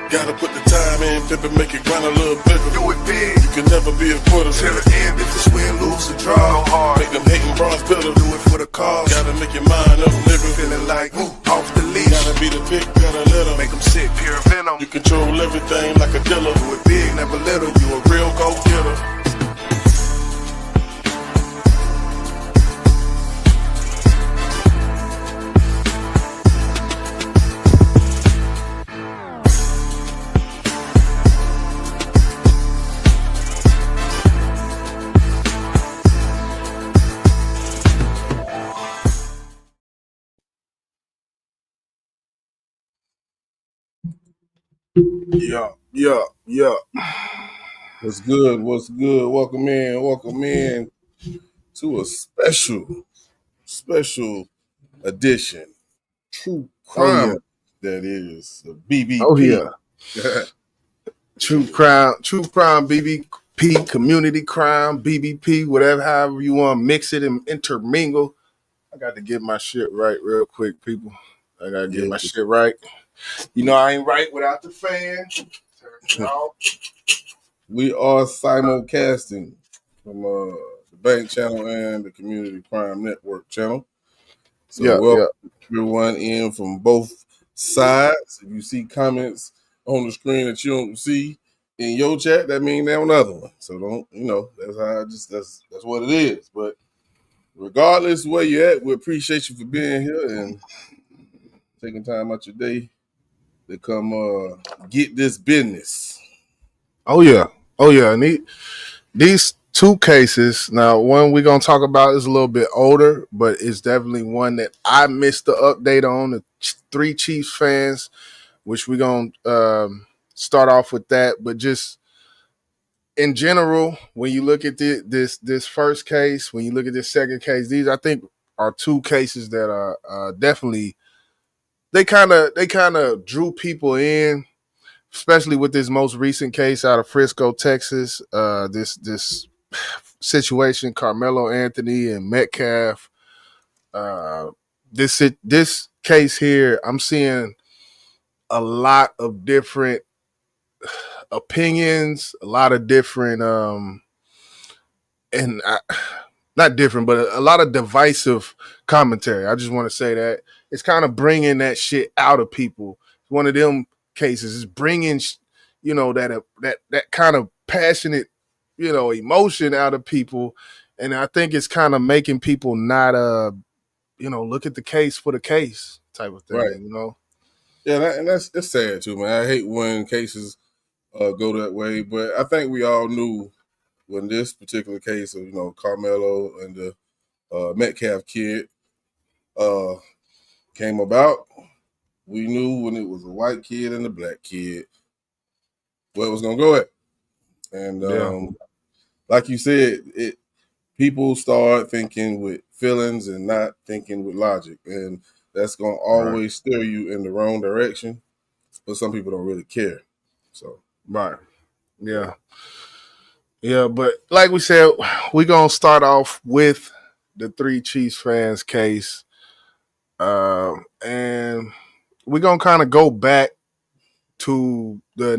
Gotta put the time in, pimpin', make it grind a little bigger. Do it big. You can never be a quitter. Till the end, if it's win, lose, or draw. Go hard. Make them hating bronze bitter. Do it for the cause. Gotta make your mind up, nigga. Feeling like off the leash. Gotta be the pick, gotta let 'em. Make them sick, pure venom. You control everything like a dealer. Do it big, never little. You a real go-getter. Yeah. What's good? What's good? Welcome in to a special edition. True crime, that is. The BBP. Oh, yeah. True crime, BBP, community crime, BBP, whatever, however you want to mix it and intermingle. I got to get my shit right real quick, people. I got to get my shit right. You know I ain't right without the fan. We are simulcasting from the Bank Channel and the Community Crime Network channel. So welcome everyone in from both sides. If you see comments on the screen that you don't see in your chat, that means they're on another one. So that's how that's what it is. But regardless of where you're at, we appreciate you for being here and taking time out your day to come get this business. Oh yeah. And these two cases, now one we're gonna talk about is a little bit older, but it's definitely one that I missed the update on. The three Chiefs fans, which we're gonna start off with that, but just in general, when you look at this first case, when you look at this second case, these I think are two cases that are definitely they kind of drew people in, especially with this most recent case out of Frisco, Texas. This situation, Karmelo Anthony and Metcalf. This case here, I'm seeing a lot of different opinions, a lot of different not different, but a lot of divisive commentary. I just want to say that it's kind of bringing that shit out of people. One of them cases is bringing, that kind of passionate, emotion out of people, and I think it's kind of making people not, look at the case for the case type of thing, right? Yeah, and that's sad too, man. I hate when cases go that way, but I think we all knew when this particular case of Karmelo and the Metcalf kid came about. We knew when it was a white kid and a black kid where it was gonna go at, and like you said, people start thinking with feelings and not thinking with logic, and that's gonna always steer you in the wrong direction. But some people don't really care. So Yeah, but like we said, we're going to start off with the three Chiefs fans case. And we're going to kind of go back to the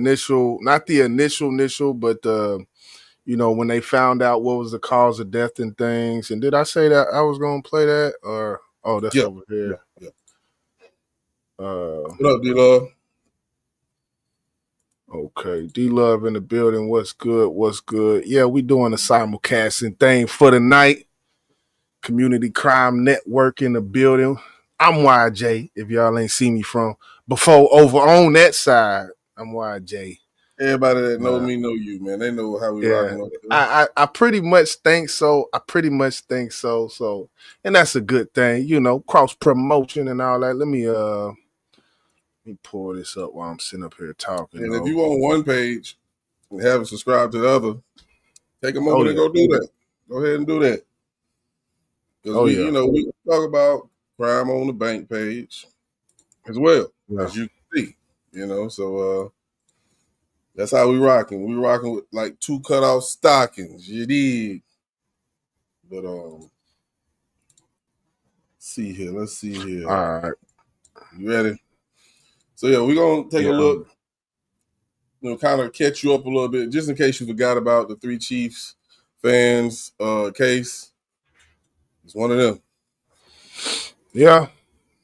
not the initial, but when they found out what was the cause of death and things. And did I say that I was going to play that? Or, that's over here. Yeah. What up, D-Love? Okay, D-Love in the building. What's good? Yeah, we doing a simulcasting thing for the night. Community Crime Network in the building. I'm YJ, if y'all ain't seen me from before over on that side. I'm YJ. Everybody that know me know you, man. They know how we rocking. I pretty much think so. So, and that's a good thing, cross promotion and all that. Let me pull this up while I'm sitting up here talking. And if you on one page and haven't subscribed to the other, take a moment and go do that. Go ahead and do that. Because we talk about crime on the bank page as well, as you can see. So that's how we rocking. We rocking with like 2 cutoff stockings. You dig? But let's see here. All right. You ready? So we're gonna take a look kind of catch you up a little bit, just in case you forgot about the Three Chiefs fans case. It's one of them. Yeah,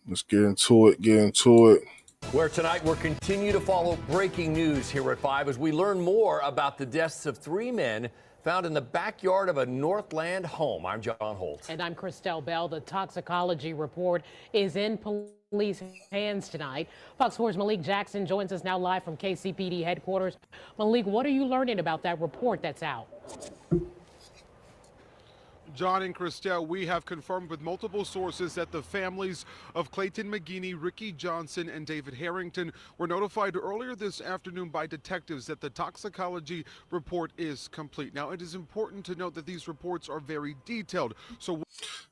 let's get into it. Where tonight we'll continue to follow breaking news here at 5 as we learn more about the deaths of 3 men found in the backyard of a Northland home. I'm John Holt. And I'm Christelle Bell. The toxicology report is in police hands tonight. Fox 4's Malik Jackson joins us now live from KCPD headquarters. Malik, what are you learning about that report that's out? John and Christelle, we have confirmed with multiple sources that the families of Clayton McGinney, Ricky Johnson, and David Harrington were notified earlier this afternoon by detectives that the toxicology report is complete. Now, it is important to note that these reports are very detailed.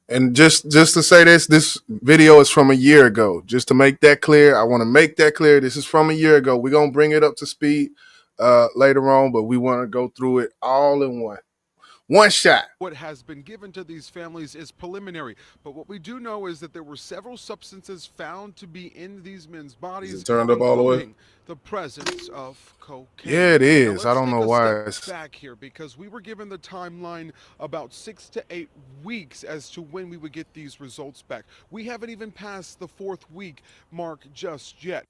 And just to say this video is from a year ago. Just to make that clear, I want to make that clear. This is from a year ago. We're going to bring it up to speed later on, but we want to go through it all in one shot. What has been given to these families is preliminary, but what we do know is that there were several substances found to be in these men's bodies. Is it turned up all the way? The presence of cocaine. Yeah, it is. I don't know why it's back here, because we were given the timeline about 6 to 8 weeks as to when we would get these results back. We haven't even passed the 4th week mark just yet.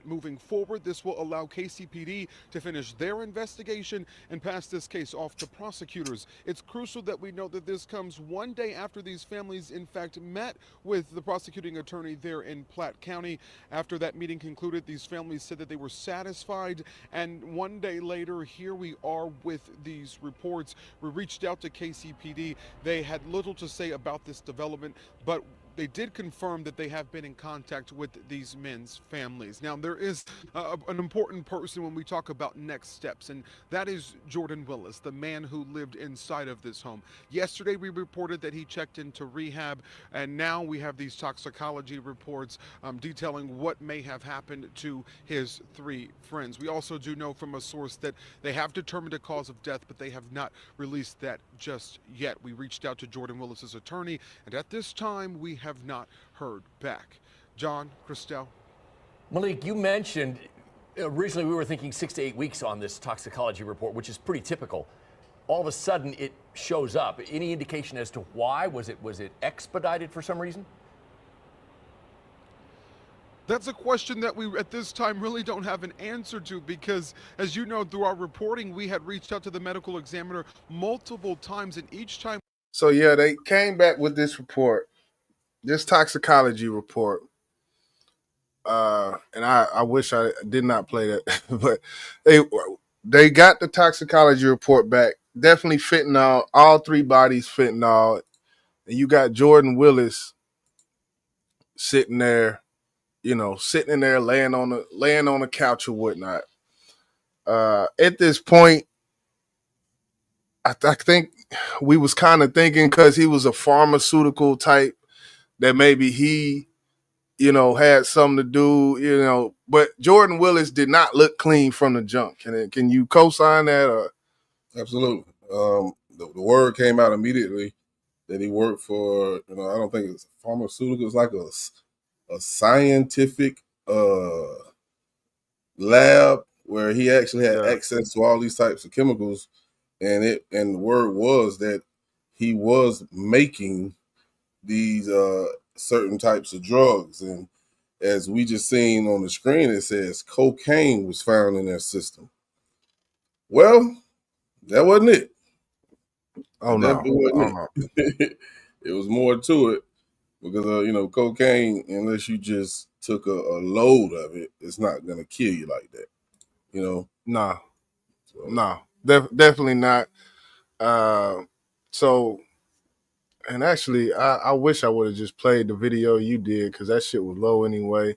Moving forward, this will allow KCPD to finish their investigation and pass this case off to prosecutors. It's crucial that we know that this comes one day after these families, in fact, met with the prosecuting attorney there in Platte County. After that meeting concluded, these families said that they were satisfied, and one day later, here we are with these reports. We reached out to KCPD. They had little to say about this development, but they did confirm that they have been in contact with these men's families. Now, there is an important person when we talk about next steps, and that is Jordan Willis, the man who lived inside of this home. Yesterday, we reported that he checked into rehab, and now we have these toxicology reports detailing what may have happened to his 3 friends. We also do know from a source that they have determined a cause of death, but they have not released that just yet. We reached out to Jordan Willis's attorney, and at this time, we have not heard back. John, Christelle. Malik, you mentioned originally we were thinking 6 to 8 weeks on this toxicology report, which is pretty typical. All of a sudden, it shows up. Any indication as to why? Was it expedited for some reason? That's a question that we, at this time, really don't have an answer to, because, as you know, through our reporting, we had reached out to the medical examiner multiple times, and each time. So, yeah, they came back with this report, this toxicology report. And I wish I did not play that, but they got the toxicology report back. Definitely fentanyl, all 3 bodies fentanyl. And you got Jordan Willis sitting there, laying on the couch or whatnot. At this point, I think we was kind of thinking, because he was a pharmaceutical type, that maybe he, had something to do, but Jordan Willis did not look clean from the jump. Can you co-sign that? Or? Absolutely. The word came out immediately that he worked for, I don't think it's pharmaceutical. It's like a scientific lab where he actually had access to all these types of chemicals, and the word was that he was making these certain types of drugs. And as we just seen on the screen, it says cocaine was found in their system. Well, that wasn't it. Oh, no. It. It was more to it, because cocaine, unless you just took a load of it, it's not gonna kill you like that. No, definitely not. So, and actually, I wish I would have just played the video you did, because that shit was low anyway.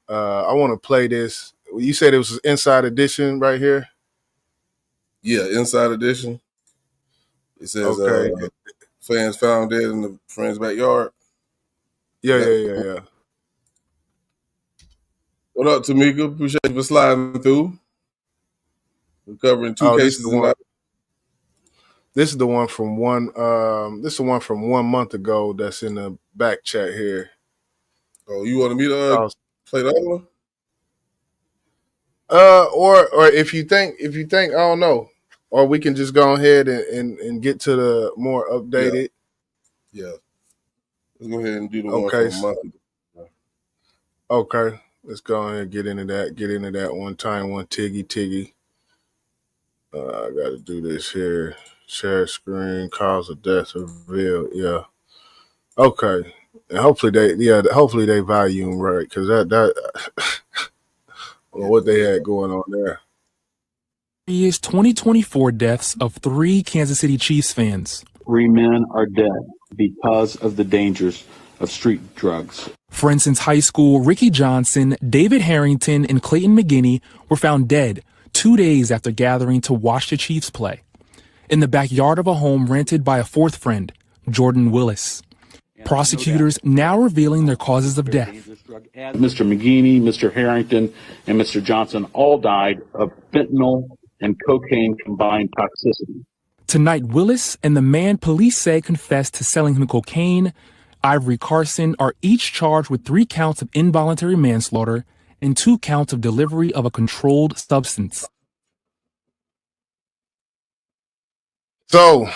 I want to play this. You said it was Inside Edition right here? Yeah, Inside Edition. It says, fans found dead in the friend's backyard. Yeah. What up, Tamika? Appreciate you for sliding through. We're covering 2 cases tonight. This is the one from this is the one from 1 month ago that's in the back chat here. Oh, you wanted me to play the other one? Or if you think, I don't know, or we can just go ahead and get to the more Yeah, updated. yeah. Let's go ahead and do the one Okay, from a month ago. okay. Let's go ahead and get into that. Get into that one time. One tiggy. I got to do this here. Share screen. Cause of death revealed. Yeah. Okay. And hopefully they volume right because Yeah, what they yeah. had going on there. Is 2024 deaths of 3 Kansas City Chiefs fans. 3 men are dead because of the dangers of street drugs. For instance, high school Ricky Johnson, David Harrington, and Clayton McGinney were found dead 2 days after gathering to watch the Chiefs play in the backyard of a home rented by a fourth friend, Jordan Willis. Prosecutors now revealing their causes of death. Mr. McGinney, Mr. Harrington, and Mr. Johnson all died of fentanyl and cocaine combined toxicity. Tonight, Willis and the man police say confessed to selling him cocaine. Ivory Carson are each charged with 3 counts of involuntary manslaughter and 2 counts of delivery of a controlled substance. So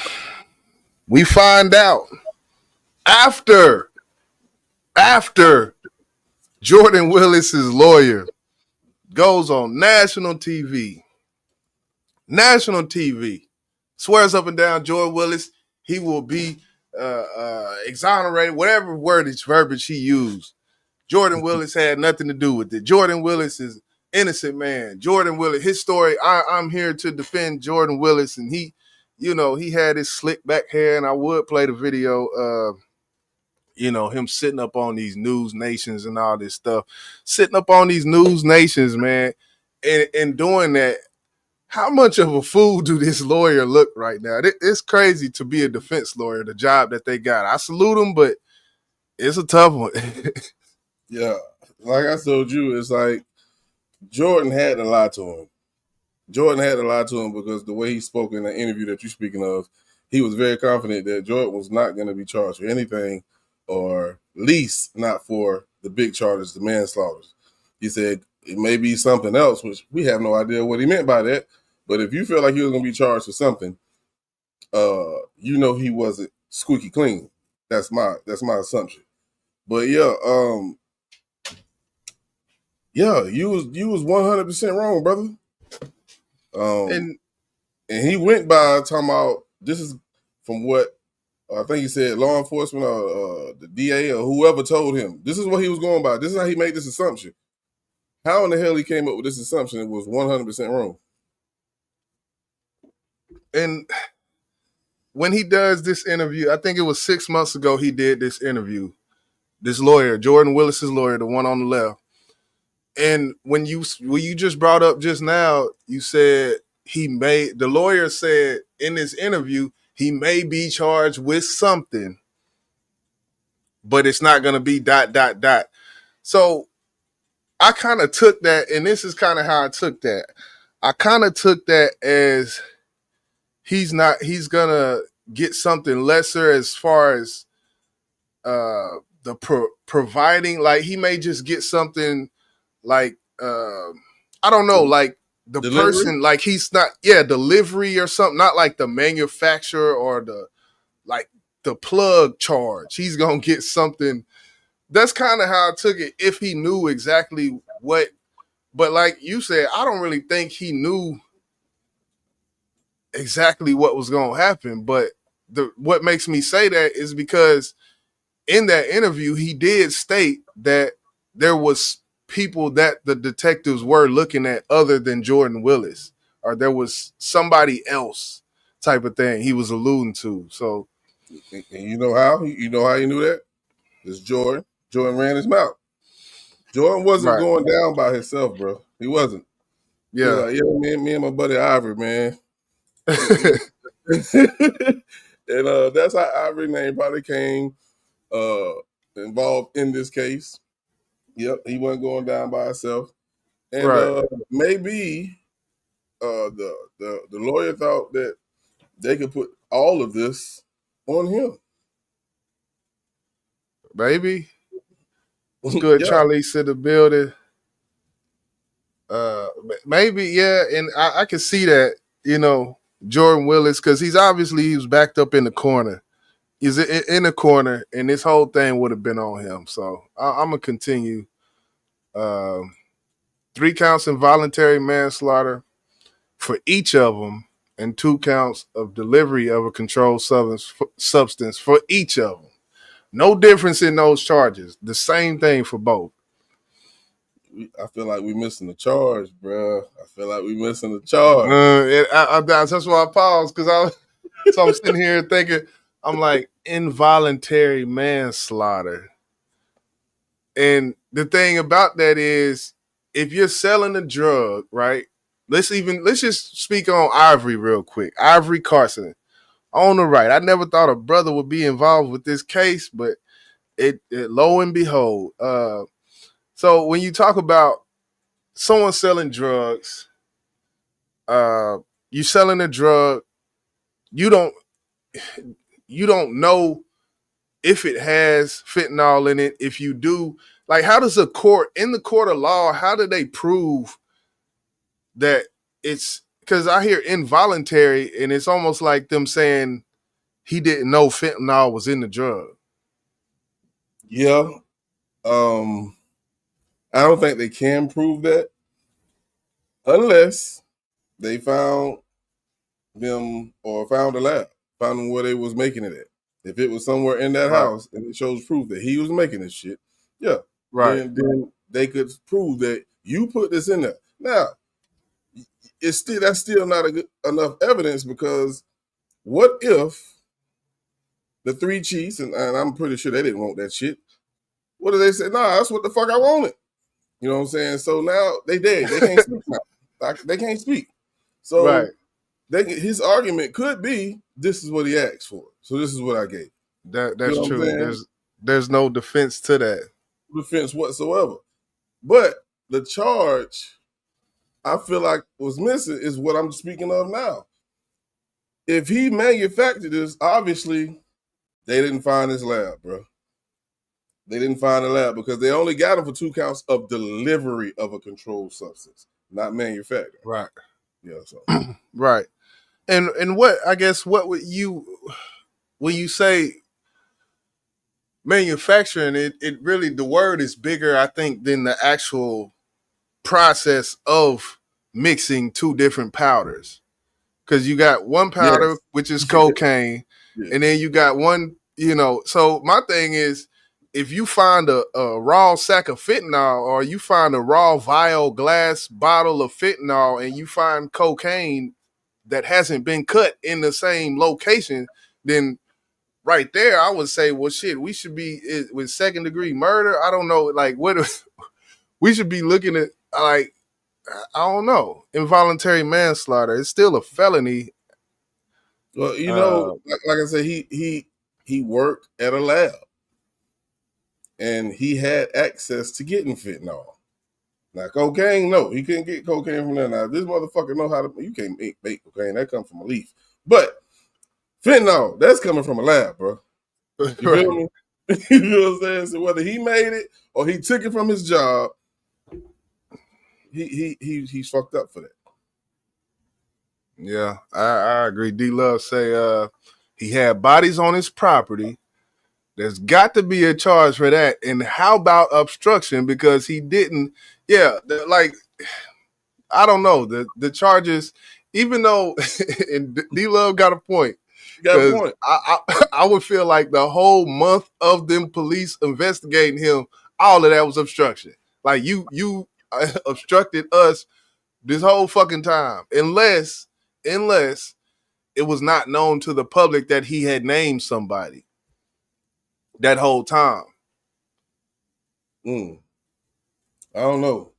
we find out after Jordan Willis's lawyer goes on national TV, swears up and down Jordan Willis, he will be exonerated, whatever verbiage he used. Jordan Willis had nothing to do with it. Jordan Willis is innocent man. Jordan Willis, his story, I'm here to defend Jordan Willis, and he had his slick back hair, and I would play the video of him sitting up on these news nations and all this stuff. Sitting up on these news nations, man, and doing that. How much of a fool do this lawyer look right now? It's crazy to be a defense lawyer, the job that they got. I salute them, but it's a tough one. Yeah, like I told you, it's like Jordan had to lie to him. Jordan had to lie to him because the way he spoke in the interview that you're speaking of, he was very confident that Jordan was not going to be charged for anything, or at least not for the big charges, the manslaughter. He said it may be something else, which we have no idea what he meant by that. But if you feel like he was going to be charged for something, he wasn't squeaky clean. That's my assumption. But you was 100% wrong, brother. And he went by talking about, this is from what I think he said law enforcement or the DA or whoever told him. This is what he was going by. This is how he made this assumption. How in the hell he came up with this assumption? It was 100% wrong. And when he does this interview, I think it was 6 months ago he did this interview. This lawyer, Jordan Willis's lawyer, the one on the left. And when you just brought up just now, you said the lawyer said in this interview, he may be charged with something, but it's not going to be ... So I kind of took that, and this is kind of how I took that. I kind of took that as he's going to get something lesser as far as providing. Like he may just get something like, I don't know, like the Delivery? person, like he's not, delivery or something, not like the manufacturer or the plug charge. He's going to get something. That's kind of how I took it, if he knew exactly what. But like you said, I don't really think he knew exactly what was going to happen. But what makes me say that is because in that interview, he did state that there was people that the detectives were looking at other than Jordan Willis, or there was somebody else type of thing he was alluding to. So, and you know how he knew that? It's Jordan. Jordan ran his mouth. Jordan wasn't going down by himself, bro. He wasn't. Yeah. He was like, me and my buddy Ivory, man. And that's how Ivory name probably came involved in this case. Yep, he wasn't going down by himself. And maybe the lawyer thought that they could put all of this on him. Maybe. What's good, Charlie? To the building. Maybe, yeah, and I can see that, Jordan Willis, because he was backed up in the corner. He's in the corner, and this whole thing would have been on him. So I'm gonna continue. 3 counts involuntary manslaughter for each of them, and 2 counts of delivery of a controlled substance for each of them. No difference in those charges. The same thing for both. I feel like we're missing the charge, bro. I feel like we're missing the charge. That's why I paused, because I'm sitting here thinking, I'm like, involuntary manslaughter. And the thing about that is, if you're selling a drug, right? Let's just speak on Ivory real quick. Ivory Carson on the right. I never thought a brother would be involved with this case, but it lo and behold. So when you talk about someone selling drugs, you selling a drug, you don't know if it has fentanyl in it. If you do, like, how does in the court of law, how do they prove that it's, because I hear involuntary, and it's almost like them saying he didn't know fentanyl was in the drug. Yeah. I don't think they can prove that unless they found them or found a lab, found them where they was making it at. If it was somewhere in that house and it shows proof that he was making this shit, yeah, Right. then they could prove that you put this in there. Now, that's still not enough evidence, because what if the 3 chiefs, and I'm pretty sure they didn't want that shit. What do they say? Nah, that's what the fuck I wanted. You know what I'm saying? So now they dead. They can't speak now. They can't speak. So Right. his argument could be, this is what he asked for, so this is what I gave. That's You know what I'm true. saying? There's no defense to that. Defense whatsoever. But the charge I feel like was missing is what I'm speaking of now. If he manufactured this, obviously they didn't find his lab, bro. They didn't find a lab because they only got him for 2 counts of delivery of a controlled substance, not manufacturing. Right. Yeah. So Right. And what, I guess, what would you, when you say manufacturing, it really, the word is bigger, I think, than the actual process of mixing 2 different powders. Because you got one powder, yes, which is cocaine, yes. and then you got one, so my thing is, if you find a raw sack of fentanyl, or you find a raw vial glass bottle of fentanyl, and you find cocaine that hasn't been cut in the same location, then right there, I would say, well, shit, we should be with 2nd-degree murder. I don't know, like, what we should be looking at, like, I don't know, involuntary manslaughter. It's still a felony. Well, like I said, he worked at a lab, and he had access to getting fentanyl. Now, cocaine, no, he couldn't get cocaine from there. Now, this motherfucker know how to. You can't make cocaine. That comes from a leaf. But fentanyl, that's coming from a lab, bro. You feel me? You know what I'm saying? So whether he made it or he took it from his job, he's fucked up for that. Yeah, I agree. D-Love say he had bodies on his property. There's got to be a charge for that. And how about obstruction? Because he didn't. Yeah, I don't know. The charges, even though, and D-Love got a point. Got a point. I would feel like the whole month of them police investigating him, all of that was obstruction. Like, you obstructed us this whole fucking time, unless it was not known to the public that he had named somebody that whole time. I don't know.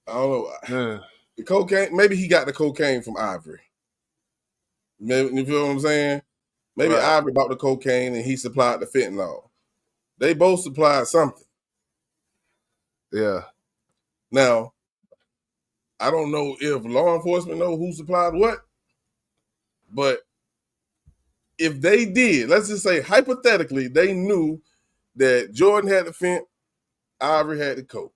Yeah. The cocaine, maybe he got the cocaine from Ivory. Maybe, you feel what I'm saying? Maybe Right. Ivory bought the cocaine and he supplied the fentanyl. They both supplied something. Yeah. Now, I don't know if law enforcement know who supplied what, but if they did, let's just say hypothetically, they knew that Jordan had the fent, Ivory had the coke.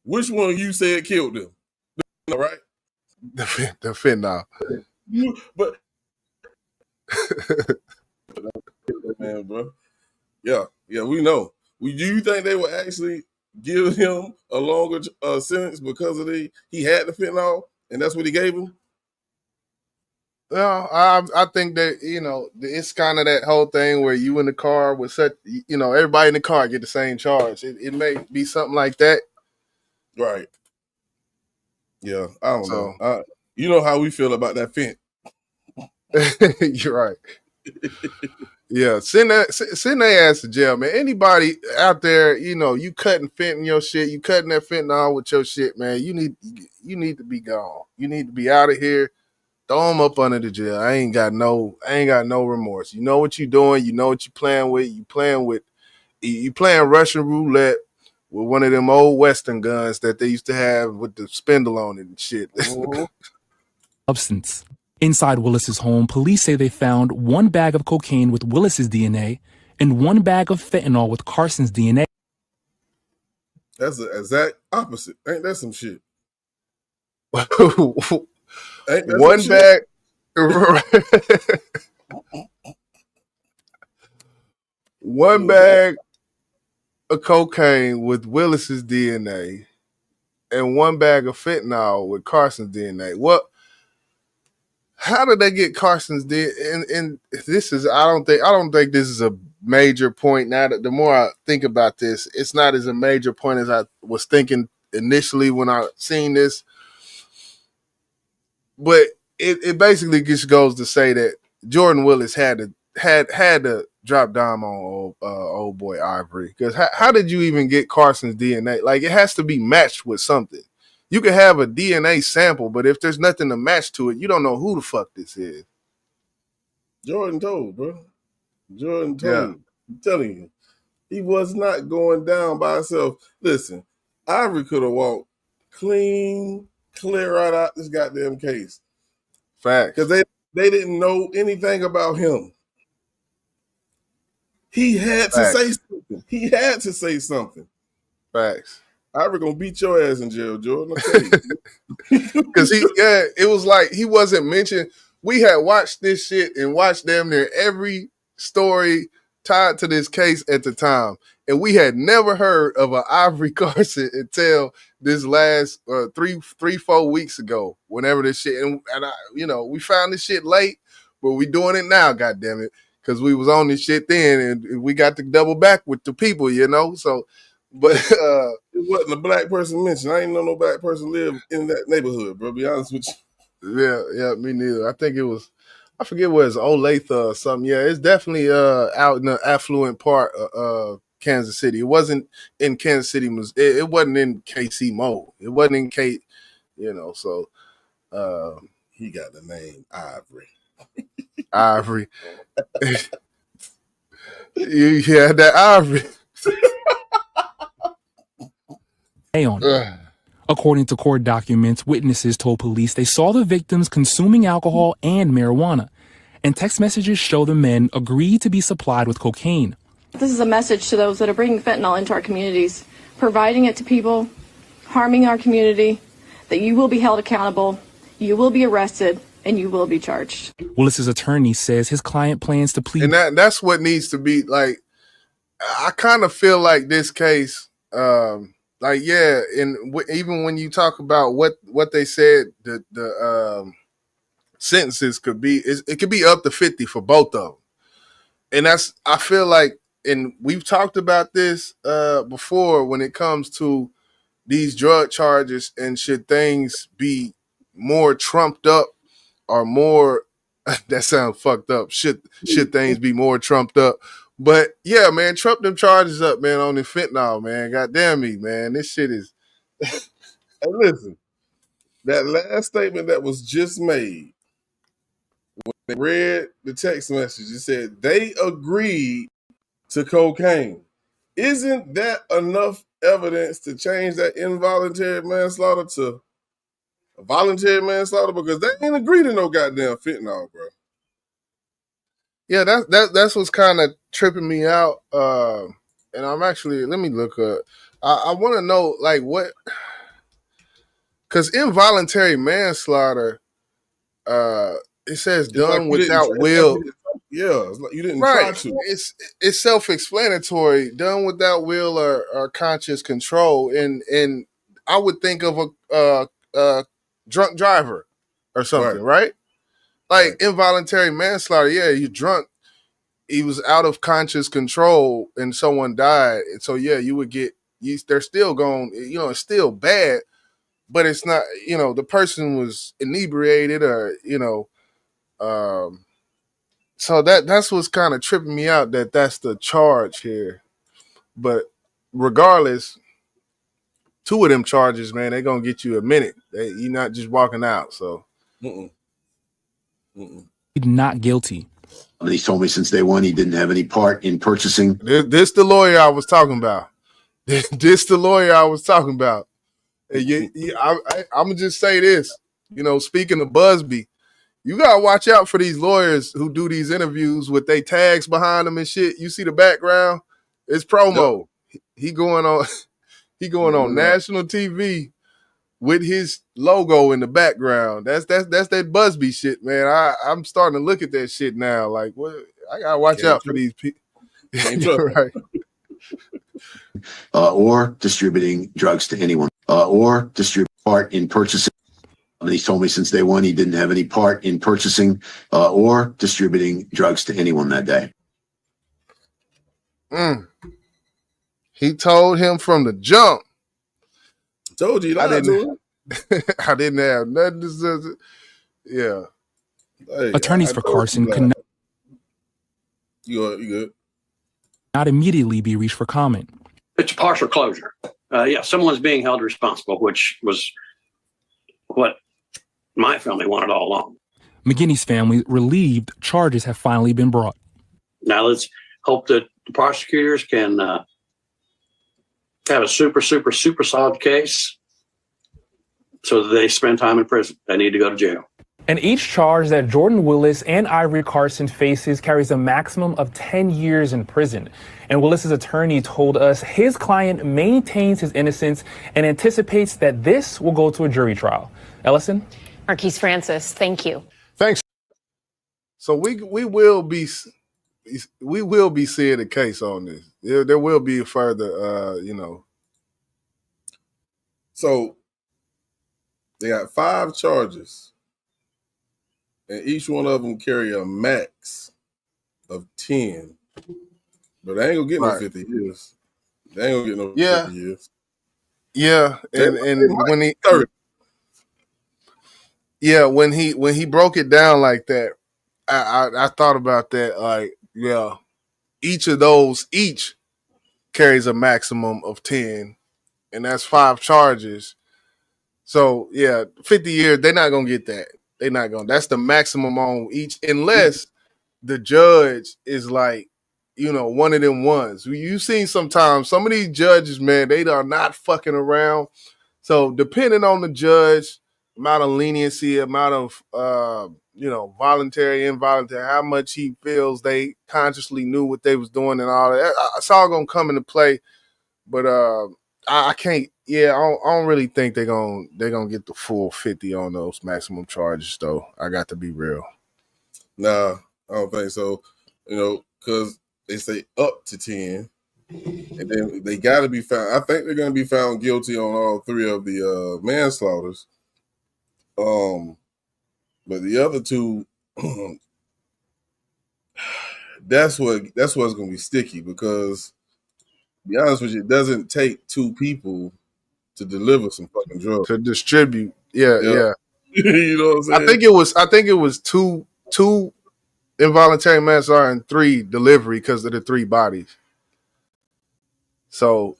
Which one you said killed them? All right. The fentanyl. But man, bro. Yeah, we know. Do you think they would actually give him a longer sentence because of he had the fentanyl and that's what he gave him? Well, I think that it's kind of that whole thing where you in the car with such everybody in the car get the same charge. It may be something like that, right? Yeah, I don't so, know. You know how we feel about that fent. You're right. Yeah, send their ass to jail, man. Anybody out there, you cutting fent in your shit, you cutting that fentanyl with your shit, man. You need to be gone. You need to be out of here. Throw them up under the jail. I ain't got no remorse. You know what you're doing. You know what you're playing with. You playing Russian roulette with one of them old Western guns that they used to have with the spindle on it and shit. Substance. Inside Willis's home, police say they found 1 bag of cocaine with Willis's DNA and 1 bag of fentanyl with Carson's DNA. That's the exact opposite. Ain't that some shit? Ain't that one bag. One bag of cocaine with Willis's DNA and 1 bag of fentanyl with Carson's DNA. What? How did they get Carson's DNA? And this is I don't think this is a major point. Now that the more I think about this, it's not as a major point as I was thinking initially when I seen this. But it basically just goes to say that Jordan Willis had to drop down on old boy Ivory, because how did you even get Carson's DNA? Like, it has to be matched with something. You can have a DNA sample, but if there's nothing to match to it, you don't know who the fuck this is. Jordan told, bro. Jordan told. Yeah. I'm telling you, he was not going down by himself. Listen, Ivory could have walked clear right out this goddamn case. Facts. Because they didn't know anything about him. He had to say something. He had to say something. Facts. Ivory gonna beat your ass in jail, Jordan. I'll tell you. Because it was like he wasn't mentioned. We had watched this shit and watched damn near every story tied to this case at the time, and we had never heard of an Ivory Carson until this last 3-4 weeks ago. Whenever this shit and we found this shit late, but we doing it now. God damn it, because we was on this shit then, and we got to double back with the people, So, but it wasn't a black person mentioned. I ain't know no black person live in that neighborhood, bro. Be honest with you. Yeah, me neither. I think it was. I forget where it's Olathe or something. Yeah, it's definitely out in the affluent part of Kansas City. It wasn't in Kansas City. It wasn't in KC Mo. It wasn't in K. So he got the name Ivory. Ivory. You had that Ivory. According to court documents, witnesses told police they saw the victims consuming alcohol and marijuana, and text messages show the men agreed to be supplied with cocaine. This is a message to those that are bringing fentanyl into our communities, providing it to people, harming our community, that you will be held accountable, you will be arrested, and you will be charged. Willis's attorney says his client plans to plead. And that's what needs to be, like, I kind of feel like this case, and even when you talk about what they said, the sentences could be, it could be up to 50 for both of them. And I feel like, and we've talked about this before when it comes to these drug charges, and should things be more trumped up or more, that sounds fucked up, should things be more trumped up. But yeah, man, trump them charges up, man, on the fentanyl, man. God damn me, man. This shit is. And listen, that last statement that was just made, when they read the text message, it said they agreed to cocaine. Isn't that enough evidence to change that involuntary manslaughter to voluntary manslaughter? Because they ain't agreed to no goddamn fentanyl, bro. Yeah, that's what's kind of tripping me out. And I'm actually, let me look up. I want to know, like, what because involuntary manslaughter, it says It's like done you didn't. without It's like will. you didn't, yeah, it's like you didn't Right. try to. It's self-explanatory. Done without will or conscious control, and I would think of a drunk driver or something, Right. right? Like Right. involuntary manslaughter. Yeah, you're drunk. He was out of conscious control, and someone died. And so yeah, you would get. They're still going. It's still bad, but it's not. The person was inebriated, or Um, so that's what's kind of tripping me out, that's the charge here. But regardless, two of them charges, man, they're gonna get you a minute. You're not just walking out. So Mm-mm. Mm-mm. Not guilty. He's told me since day one he didn't have any part in purchasing. this the lawyer I was talking about. This the lawyer I was talking about. And I'm gonna just say this. Speaking of Busby, you gotta watch out for these lawyers who do these interviews with they tags behind them and shit. You see the background? It's promo. He going on. He going on national TV with his logo in the background. That's that Busby shit, man. I'm starting to look at that shit now. Like, what? I gotta watch out for these people. Right. Or distributing drugs to anyone, or distribute part in purchasing. He's told me since day one he didn't have any part in purchasing or distributing drugs to anyone that day. He told him from the jump. Told you, lied to him. I didn't have nothing to say. Yeah. Hey, Attorneys for Carson could not. You good? Not immediately be reached for comment. It's a partial closure. Someone's being held responsible, which was what my family wanted all along. McGinney's family relieved charges have finally been brought. Now let's hope that the prosecutors can have a super solid case so that they spend time in prison. They need to go to jail. And each charge that Jordan Willis and Ivory Carson faces carries a maximum of 10 years in prison. And Willis's attorney told us his client maintains his innocence and anticipates that this will go to a jury trial. Ellison? Marquise Francis, thank you. Thanks. So we will be seeing a case on this. There will be a further, So they got 5 charges, and each one of them carry a max of 10. But they ain't gonna get no 50 years. They ain't gonna get no 50 years. Yeah, and when he 30. Yeah, when he broke it down like that, I thought about that. Like, yeah, each carries a maximum of 10, and that's 5 charges. So yeah, 50 years, they're not gonna get that. They're not gonna. That's the maximum on each, unless the judge is like, one of them ones. You've seen sometimes some of these judges, man, they are not fucking around. So depending on the judge, amount of leniency, amount of voluntary, involuntary, how much he feels they consciously knew what they was doing and all that, it's all gonna come into play. But I can't. Yeah, I don't really think they're gonna get the full 50 on those maximum charges, though. I got to be real. Nah, I don't think so. Because they say up to 10, and then they got to be found. I think they're going to be found guilty on all 3 of the manslaughters. But the other 2, that's what's going to be sticky, because to be honest with you, it doesn't take 2 people to deliver some fucking drugs. To distribute. Yeah. You know what I'm saying? I think it was two involuntary manslaughter and 3 delivery because of the 3 bodies. So,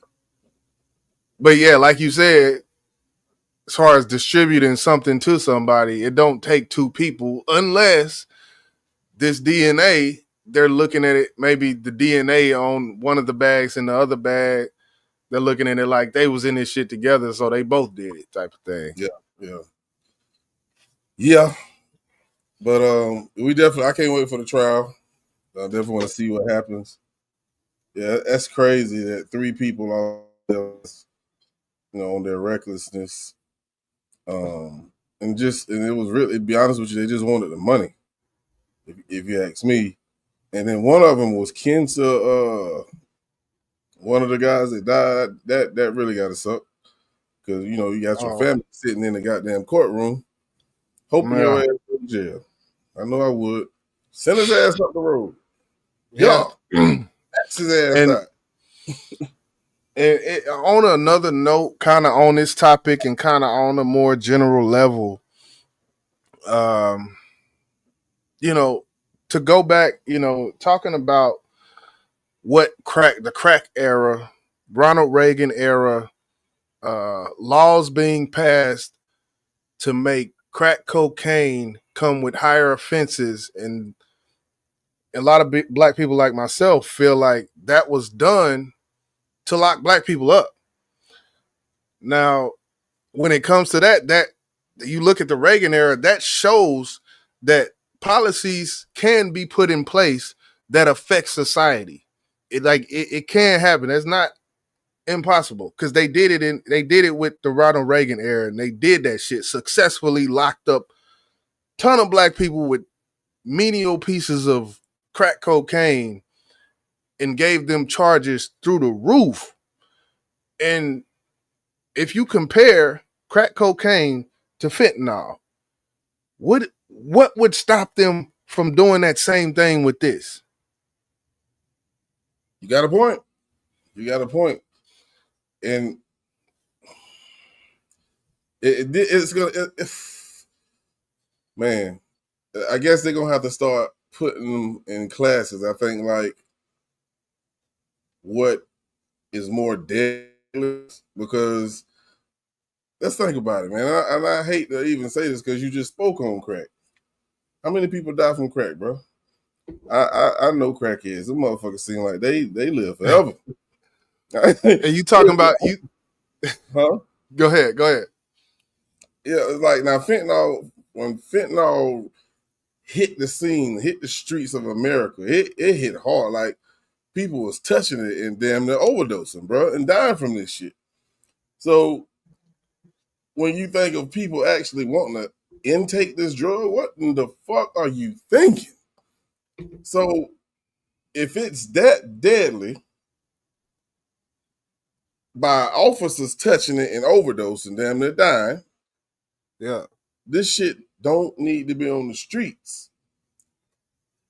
but yeah, like you said, as far as distributing something to somebody, it don't take 2 people unless this DNA, they're looking at it, maybe the DNA on one of the bags and the other bag, they're looking at it like they was in this shit together, so they both did it, type of thing. Yeah. But I can't wait for the trial. I definitely want to see what happens. Yeah, that's crazy that 3 people on their recklessness And it was really, to be honest with you, they just wanted the money, if you ask me. And then one of them was kin to one of the guys that died. That really got us up because you got your Oh, family sitting in the goddamn courtroom, hoping your yeah, ass go to jail. I know I would. Send his ass up the road. yeah. Y'all, ask his ass and out. on another note, kind of on this topic and kind of on a more general level, um, to go back, talking about the crack era, Ronald Reagan era, laws being passed to make crack cocaine come with higher offenses, and a lot of black people like myself feel like that was done to lock black people up. Now, when it comes to that you look at the Reagan era, that shows that policies can be put in place that affect society. It can happen. It's not impossible because they did it with the Ronald Reagan era, and they did that shit successfully, locked up ton of black people with menial pieces of crack cocaine and gave them charges through the roof. And if you compare crack cocaine to fentanyl, what would stop them from doing that same thing with this? You got a point. You got a point. And it's gonna. Man, I guess they're gonna have to start putting them in classes. I think like what is more deadly, because let's think about it, man. And I hate to even say this because you just spoke on crack. How many people die from crack, bro? I know crackheads. Them motherfuckers seem like they live forever. And you talking about you? Huh? Go ahead. Yeah, it's like now fentanyl. When fentanyl hit the scene, hit the streets of America, it hit hard. Like people was touching it and damn near overdosing, bro, and dying from this shit. So when you think of people actually wanting to intake this drug, what in the fuck are you thinking? So if it's that deadly by officers touching it and overdosing, damn near dying, Yeah. this shit don't need to be on the streets.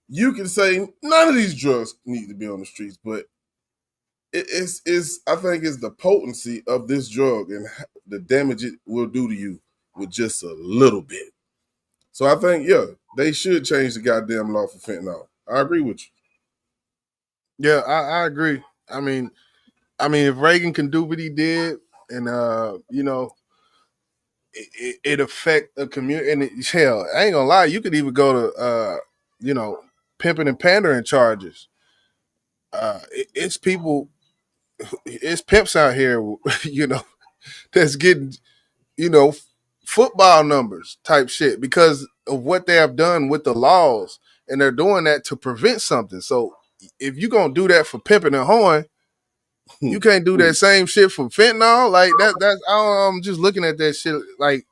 You can say none of these drugs need to be on the streets, but it's I think it's the potency of this drug and the damage it will do to you with just a little bit. So I think, yeah, they should change the goddamn law for fentanyl. I agree with you. Yeah, I agree. I mean, if Reagan can do what he did, and it affect a community, and hell, I ain't gonna lie, you could even go to pimping and pandering charges. It's people, it's pimps out here, that's getting, you know, football numbers type shit because of what they have done with the laws, and they're doing that to prevent something. So if you're gonna do that for pimping and hoeing, you can't do that same shit for fentanyl. Like I'm just looking at that shit. Like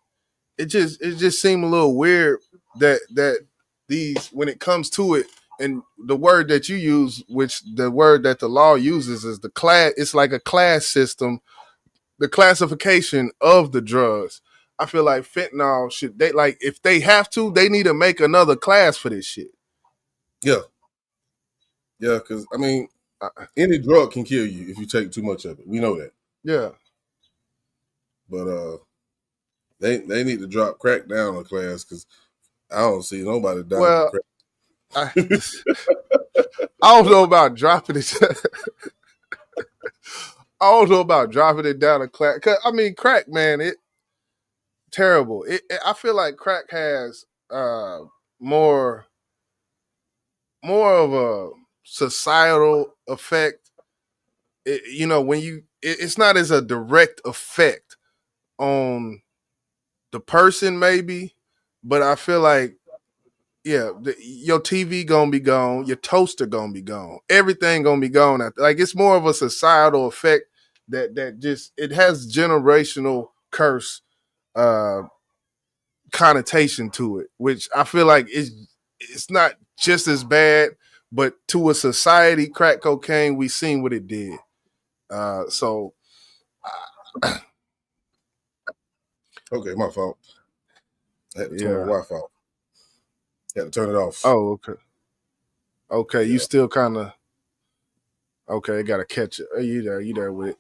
it just seemed a little weird that these, when it comes to it, and the word that you use, which the word that the law uses is the class. It's like a class system, the classification of the drugs. I feel like fentanyl should, they like, if they have to, they need to make another class for this shit. Yeah. Yeah, because I mean, any drug can kill you if you take too much of it. We know that. Yeah. But they need to drop crack down a class because I don't see nobody dying from Well, crack. I, I don't know about dropping it. I don't know about dropping it down a class. Cause I mean, crack, man, it terrible. I feel like crack has more of a societal effect. When it's not as a direct effect on the person, maybe, but I feel like, yeah, your TV gonna be gone, your toaster gonna be gone, everything gonna be gone. Like it's more of a societal effect that just, it has generational curse uh, connotation to it, which I feel like it's not just as bad, but to a society, crack cocaine, we seen what it did. So Okay, my fault. I had to turn the yeah. Wi-Fi off. Had to turn it off. Oh, okay. Okay, you Yeah. still kind of okay. Got to catch it. You there? You there with it?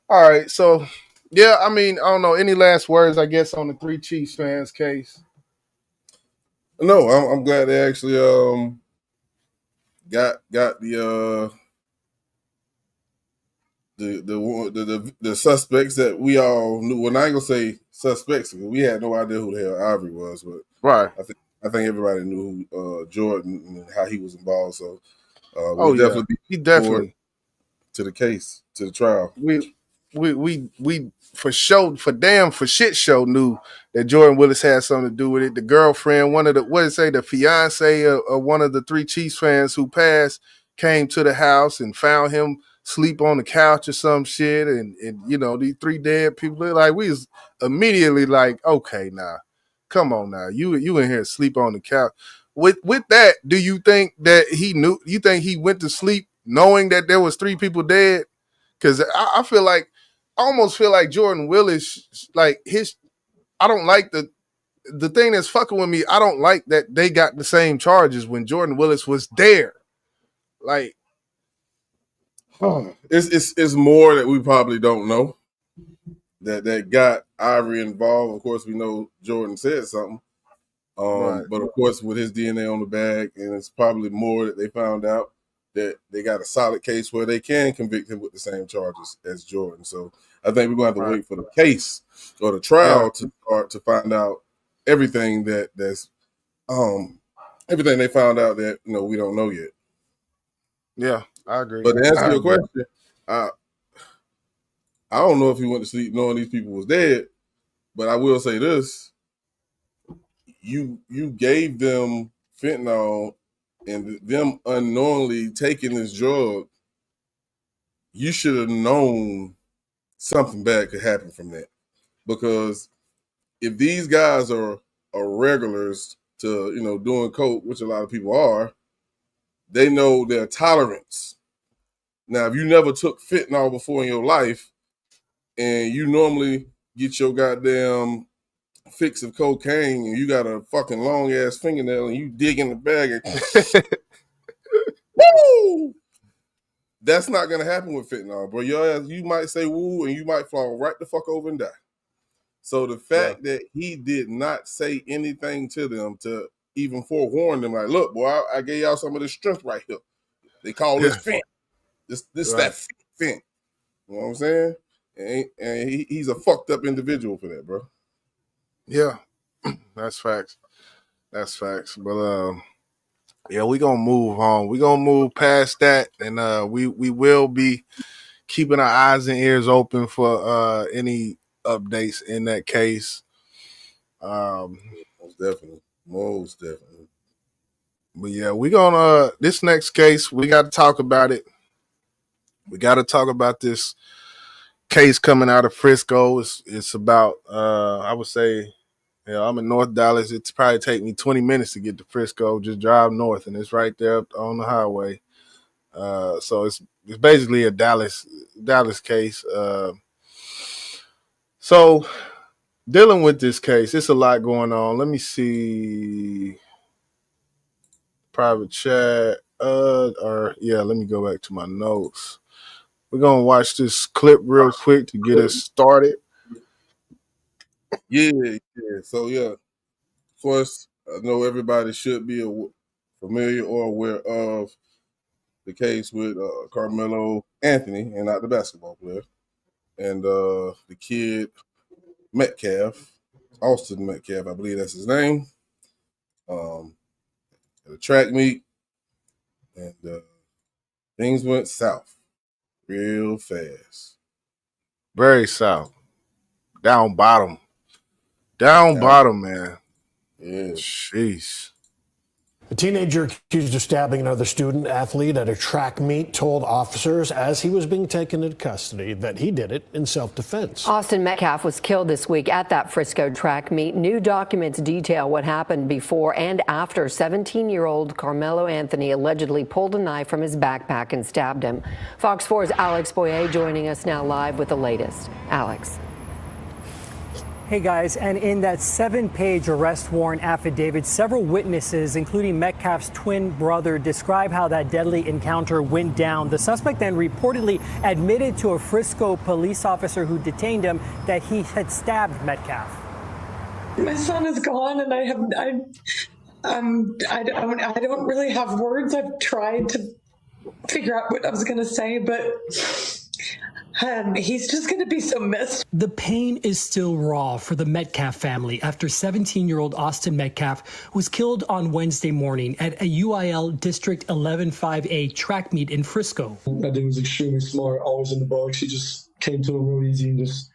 All right. So yeah, I mean, I don't know. Any last words? I guess on the three Chiefs fans case. No, I'm glad they actually got the suspects that we all knew. Well, I ain't gonna say suspects because we had no idea who the hell Ivory was, but Right. I think everybody knew who Jordan and how he was involved. So Oh we'll yeah, definitely he be forward definitely. to the case, to the trial. We for sure, for shit show knew that Jordan Willis had something to do with it. The girlfriend, one of the what did it say, the fiance of one of the three Chiefs fans who passed, came to the house and found him sleep on the couch or some shit, and you know these three dead people. Like we was immediately like, okay, now, come on now, you in here sleep on the couch. With that, do you think that he knew? You think he went to sleep knowing that there was three people dead? Because I feel like I almost feel like Jordan Willis, like his. I don't like the thing that's fucking with me. I don't like that they got the same charges when Jordan Willis was there. Like, It's more that we probably don't know that got Ivory involved. Of course, we know Jordan said something. right, But of course, with his DNA on the bag, and it's probably more that they found out that they got a solid case where they can convict him with the same charges as Jordan. So I think we're gonna have to right, wait for the case or the yeah, trial to start to find out everything that's everything they found out that we don't know yet. yeah. I agree. But to answer I your agree. question, I I don't know if he went to sleep knowing these people was dead, but I will say this: you gave them fentanyl and them unknowingly taking this drug, you should have known something bad could happen from that. Because if these guys are regulars to doing coke, which a lot of people are, they know their tolerance. Now, if you never took fentanyl before in your life, and you normally get your goddamn fix of cocaine, and you got a fucking long ass fingernail, and you dig in the bag and woo! That's not gonna happen with fentanyl, bro. Your ass, you might say woo, and you might fall right the fuck over and die. So the Yeah, fact that he did not say anything to them to even forewarn them, like, look, boy, I gave y'all some of this strength right here. They call this yeah, fent. This right. that fent. You know what I'm saying? And he's a fucked up individual for that, bro. Yeah, that's facts. That's facts. But yeah, we gonna move on. We gonna move past that, and we will be keeping our eyes and ears open for any updates in that case. Um, Most definitely. Most definitely. but yeah, we gonna this next case. We got to talk about it. We got to talk about this case coming out of Frisco. It's about I would say, yeah, I'm in North Dallas. It's probably take me 20 minutes to get to Frisco. Just drive north, and it's right there on the highway. So it's basically a Dallas case. So dealing with this case, it's a lot going on. Let me see. Private chat. Or yeah, let me go back to my notes. We're gonna watch this clip real quick to get us started. Yeah, yeah. So yeah, of course, I know everybody should be familiar or aware of the case with Carmelo Anthony, and not the basketball player, and the kid Metcalf, Austin Metcalf, I believe that's his name. At a track meet, and things went south real fast. Very south. Down bottom. Down Down, bottom, man. yeah. Jeez. A teenager accused of stabbing another student athlete at a track meet told officers as he was being taken into custody that he did it in self-defense. Austin Metcalf was killed this week at that Frisco track meet. New documents detail what happened before and after 17-year-old Karmelo Anthony allegedly pulled a knife from his backpack and stabbed him. Fox 4's Alex Boyer joining us now live with the latest. Alex. Hey guys, and in that 7-page arrest warrant affidavit, several witnesses, including Metcalf's twin brother, describe how that deadly encounter went down. The suspect then reportedly admitted to a Frisco police officer who detained him that he had stabbed Metcalf. My son is gone, and I don't really have words. I've tried to figure out what I was going to say, but he's just going to be so missed. The pain is still raw for the Metcalf family after 17-year-old Austin Metcalf was killed on Wednesday morning at a UIL District 11-5A track meet in Frisco. That dude was extremely smart, always in the box. He just came to him real easy, and just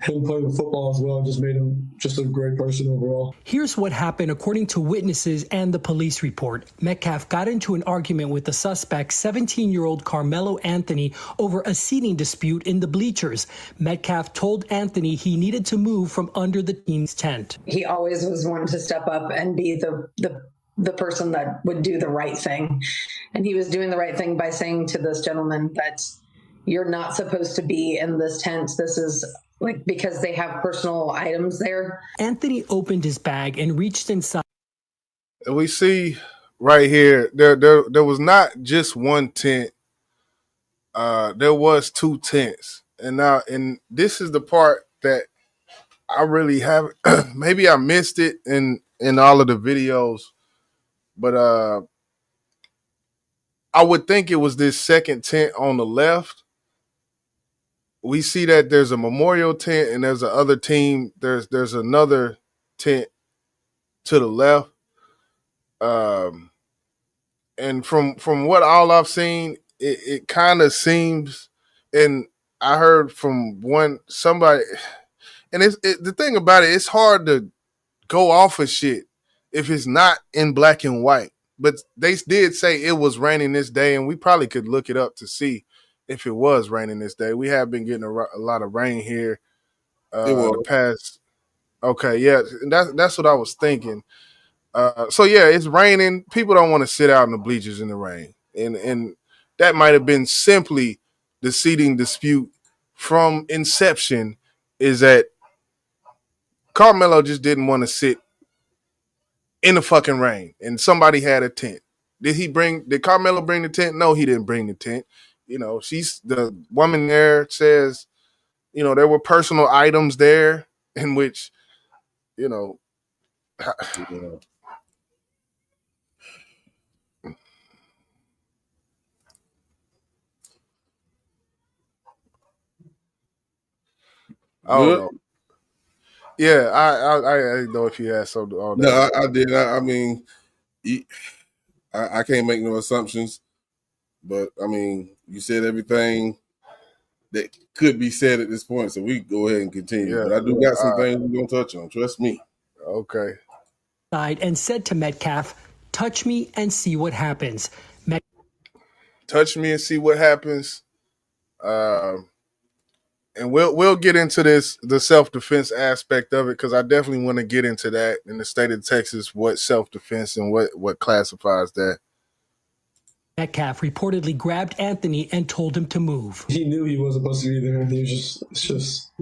him playing with football as well just made him just a great person overall. Here's what happened according to witnesses and the police report. Metcalf got into an argument with the suspect, 17-year-old Karmelo Anthony, over a seating dispute in the bleachers. Metcalf told Anthony he needed to move from under the team's tent. He always was one to step up and be the person that would do the right thing. And he was doing the right thing by saying to this gentleman that you're not supposed to be in this tent. This is because they have personal items there. Anthony opened his bag and reached inside. And we see right here, there was not just one tent. There was 2 tents. And this is the part that I really have, maybe I missed it in all of the videos, but I would think it was this second tent on the left. We see that there's a memorial tent and there's another team. There's another tent to the left. And from what all I've seen, it kind of seems, and I heard from somebody, and the thing about it, it's hard to go off of shit if it's not in black and white. But they did say it was raining this day, and we probably could look it up to see if it was raining this day. We have been getting a lot of rain here the past. Okay, yeah, that's what I was thinking. So yeah, it's raining. People don't want to sit out in the bleachers in the rain, and that might have been simply the seating dispute from inception. Is that Karmelo just didn't want to sit in the fucking rain, and somebody had a tent. Did Karmelo bring the tent? No, he didn't bring the tent. You know, the woman there says, you know, there were personal items there in which, you know, I don't know. Yeah, I didn't know if you had something on that. No, I did. I mean, I can't make no assumptions, but I mean, you said everything that could be said at this point, so we go ahead and continue. Yeah, but I do got some things we're gonna touch on. Trust me. Okay. And said to Metcalf, "Touch me and see what happens." Touch me and see what happens. And we'll get into the self-defense aspect of it, because I definitely want to get into that in the state of Texas, what self-defense and what classifies that. Metcalf reportedly grabbed Anthony and told him to move. He knew he wasn't supposed to be there. It's just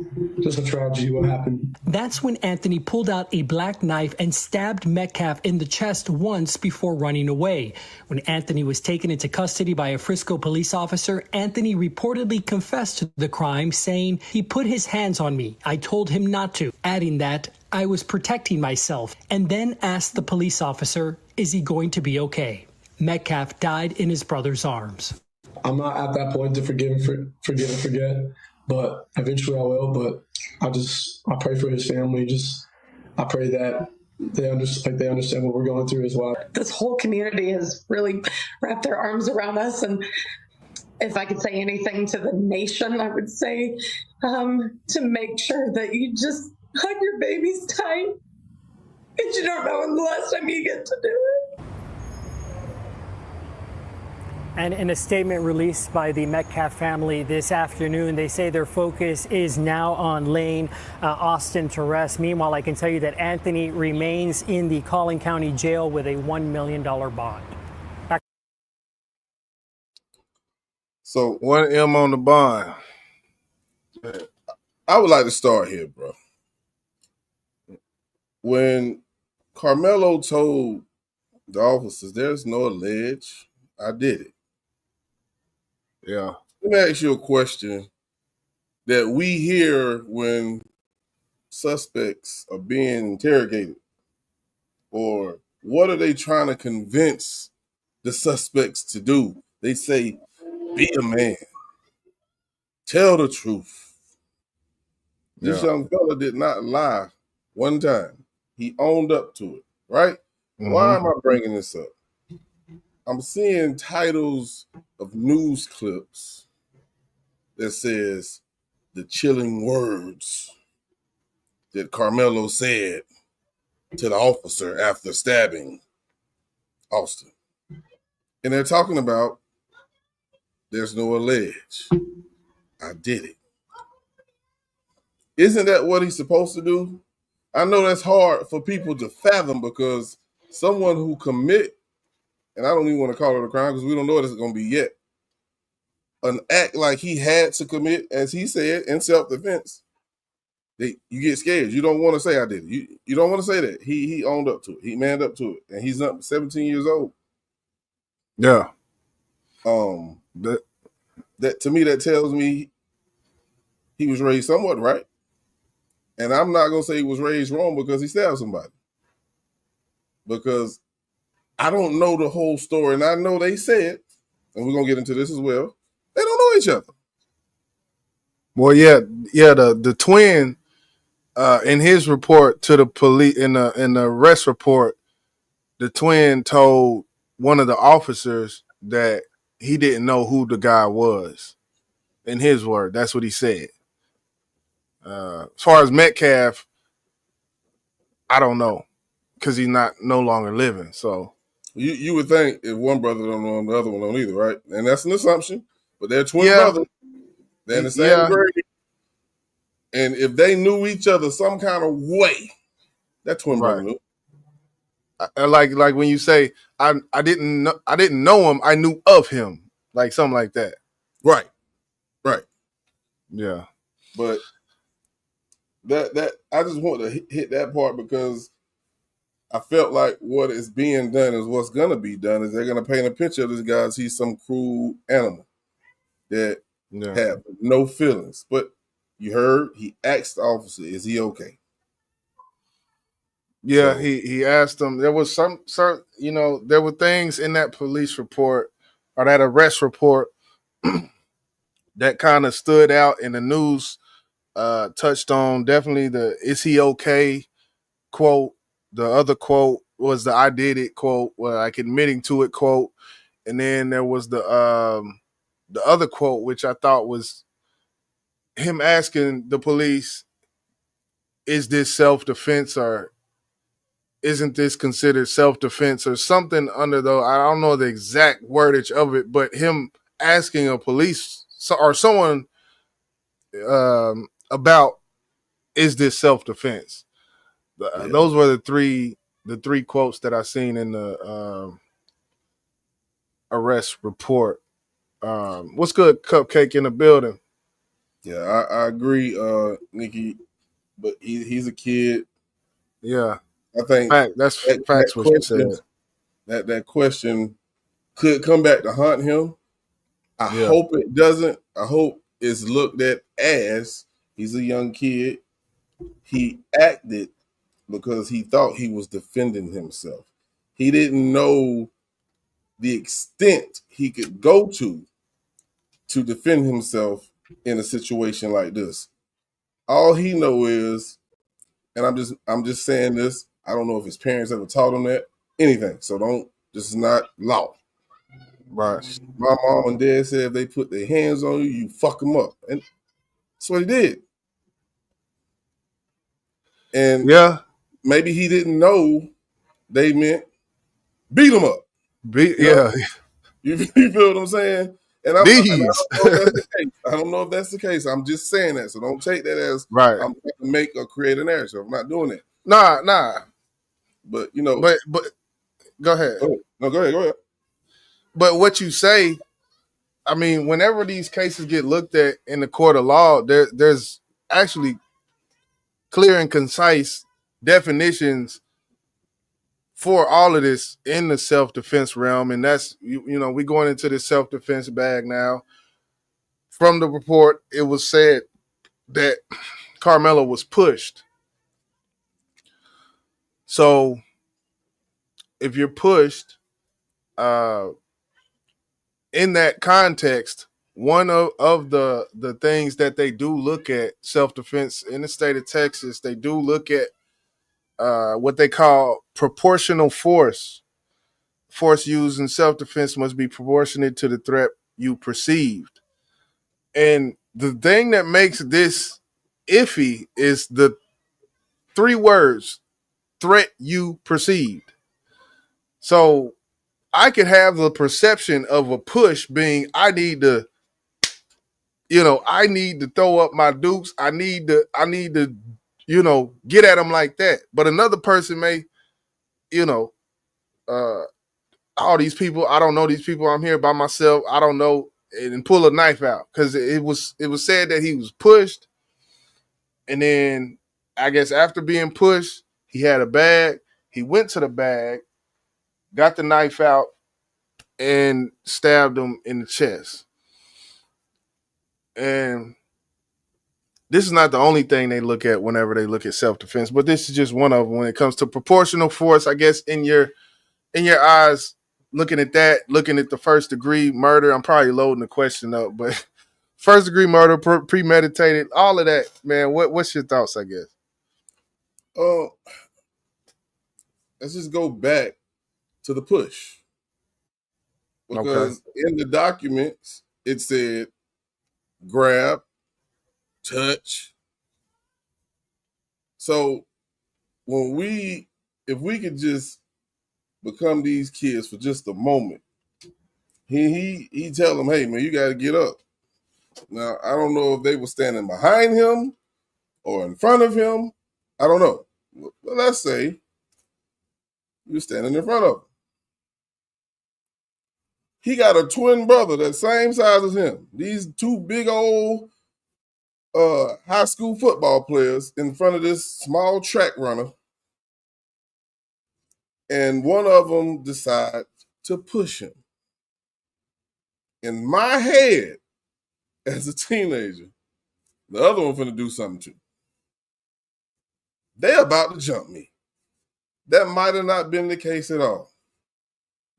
a tragedy what happened. That's when Anthony pulled out a black knife and stabbed Metcalf in the chest once before running away. When Anthony was taken into custody by a Frisco police officer, Anthony reportedly confessed to the crime, saying, "He put his hands on me. I told him not to," adding that, "I was protecting myself," and then asked the police officer, "Is he going to be okay?" Metcalf died in his brother's arms. I'm not at that point to forgive and forget, but eventually I will. But I pray for his family. I pray that they understand what we're going through as well. This whole community has really wrapped their arms around us, and if I could say anything to the nation, I would say to make sure that you just hug your babies tight, because you don't know when the last time you get to do it. And in a statement released by the Metcalf family this afternoon, they say their focus is now on laying Austin to rest. Meanwhile, I can tell you that Anthony remains in the Collin County Jail with a $1 million bond. So $1 M on the bond. I would like to start here, bro. When Karmelo told the officers, "There's no allege, I did it." Yeah. Let me ask you a question that we hear when suspects are being interrogated, or what are they trying to convince the suspects to do? They say, "Be a man, tell the truth." This Yeah. young fella did not lie one time. He owned up to it, right? Why am I bringing this up? I'm seeing titles of news clips that says the chilling words that Karmelo said to the officer after stabbing Austin. And they're talking about there's no allege. I did it. Isn't that what he's supposed to do? I know that's hard for people to fathom because someone who commit, and I don't even want to call it a crime because we don't know what it's going to be yet, an act like he had to commit, as he said, in self-defense, you get scared. You don't want to say I did it. You don't want to say that. He owned up to it. He manned up to it. And he's up 17 years old. Yeah. That to me, that tells me he was raised somewhat right. And I'm not gonna say he was raised wrong because he stabbed somebody. Because I don't know the whole story. And I know they said, and we're gonna get into this as well, they don't know each other. Well, yeah, the twin in his report to the police in the arrest report, the twin told one of the officers that he didn't know who the guy was. In his word, that's what he said. As far as Metcalf, I don't know because he's no longer living. So you would think if one brother don't know the other one don't either, right? And that's an assumption. But they're twin brothers. They're in the same grade. And if they knew each other some kind of way, that twin brother knew. Like when you say I didn't know him, I knew of him, like something like that. Right. Yeah. But that I just want to hit that part because I felt like what is being done is what's gonna be done is they're gonna paint a picture of this guy as he's some cruel animal that have no feelings. But you heard he asked the officer, "Is he okay?" Yeah, so, he asked him. There was some there were things in that police report or that arrest report that kind of stood out in the news. Touched on definitely the "Is he okay?" quote. The other quote was the "I did it" quote, like admitting to it quote, and then there was the other quote, which I thought was him asking the police, "Is this self-defense or isn't this considered self-defense?" or something under the, I don't know the exact wordage of it, but him asking a police or someone about, is this self-defense? Those were the three quotes that I seen in the arrest report. What's good, Cupcake in the building? Yeah, I agree, Nikki, but he's a kid. Yeah. I think that's facts what you said. That question could come back to haunt him. I hope it doesn't. I hope it's looked at as he's a young kid. He acted because he thought he was defending himself. He didn't know the extent he could go to defend himself in a situation like this. All he know is, and I'm just saying this, I don't know if his parents ever taught him that, anything. So this is not law. Right. My mom and dad said if they put their hands on you, you fuck them up. And that's what he did. And maybe he didn't know they meant beat him up. Yeah. You feel what I'm saying? And I don't know These. if that's the case. I don't know if that's the case. I'm just saying that. So don't take that as Right. I'm trying to make or create a narrative. I'm not doing it. Nah. But you know. But go ahead. No, go ahead. But what you say, I mean, whenever these cases get looked at in the court of law, there's actually clear and concise definitions for all of this in the self-defense realm. And that's, you know, we're going into the self-defense bag now. From the report, it was said that Karmelo was pushed. So if you're pushed, in that context, one of the things that they do look at self-defense in the state of Texas, they do look at what they call proportional force. Force used in self-defense must be proportionate to the threat you perceived. And the thing that makes this iffy is the 3 words, threat you perceived. So I could have the perception of a push being I need to throw up my dukes. I need to, get at them like that. But another person may, all these people, I don't know these people. I'm here by myself. I don't know, and pull a knife out because it was said that he was pushed, and then I guess after being pushed, he had a bag. He went to the bag, got the knife out, and stabbed him in the chest. And this is not the only thing they look at whenever they look at self-defense, but this is just one of them when it comes to proportional force. I guess in your eyes, looking at that, looking at the first degree murder, I'm probably loading the question up, but first degree murder, premeditated, all of that, man. What's your thoughts? I guess. Let's just go back to the push because in the documents it said grab, touch. So if we could just become these kids for just a moment, he tell them, hey man, you got to get up. Now I don't know if they were standing behind him or in front of him. I don't know. But let's say you're standing in front of him. He got a twin brother that's same size as him. These 2 big old high school football players in front of this small track runner. And one of them decide to push him. In my head, as a teenager, the other one finna do something too. They about to jump me. That might have not been the case at all.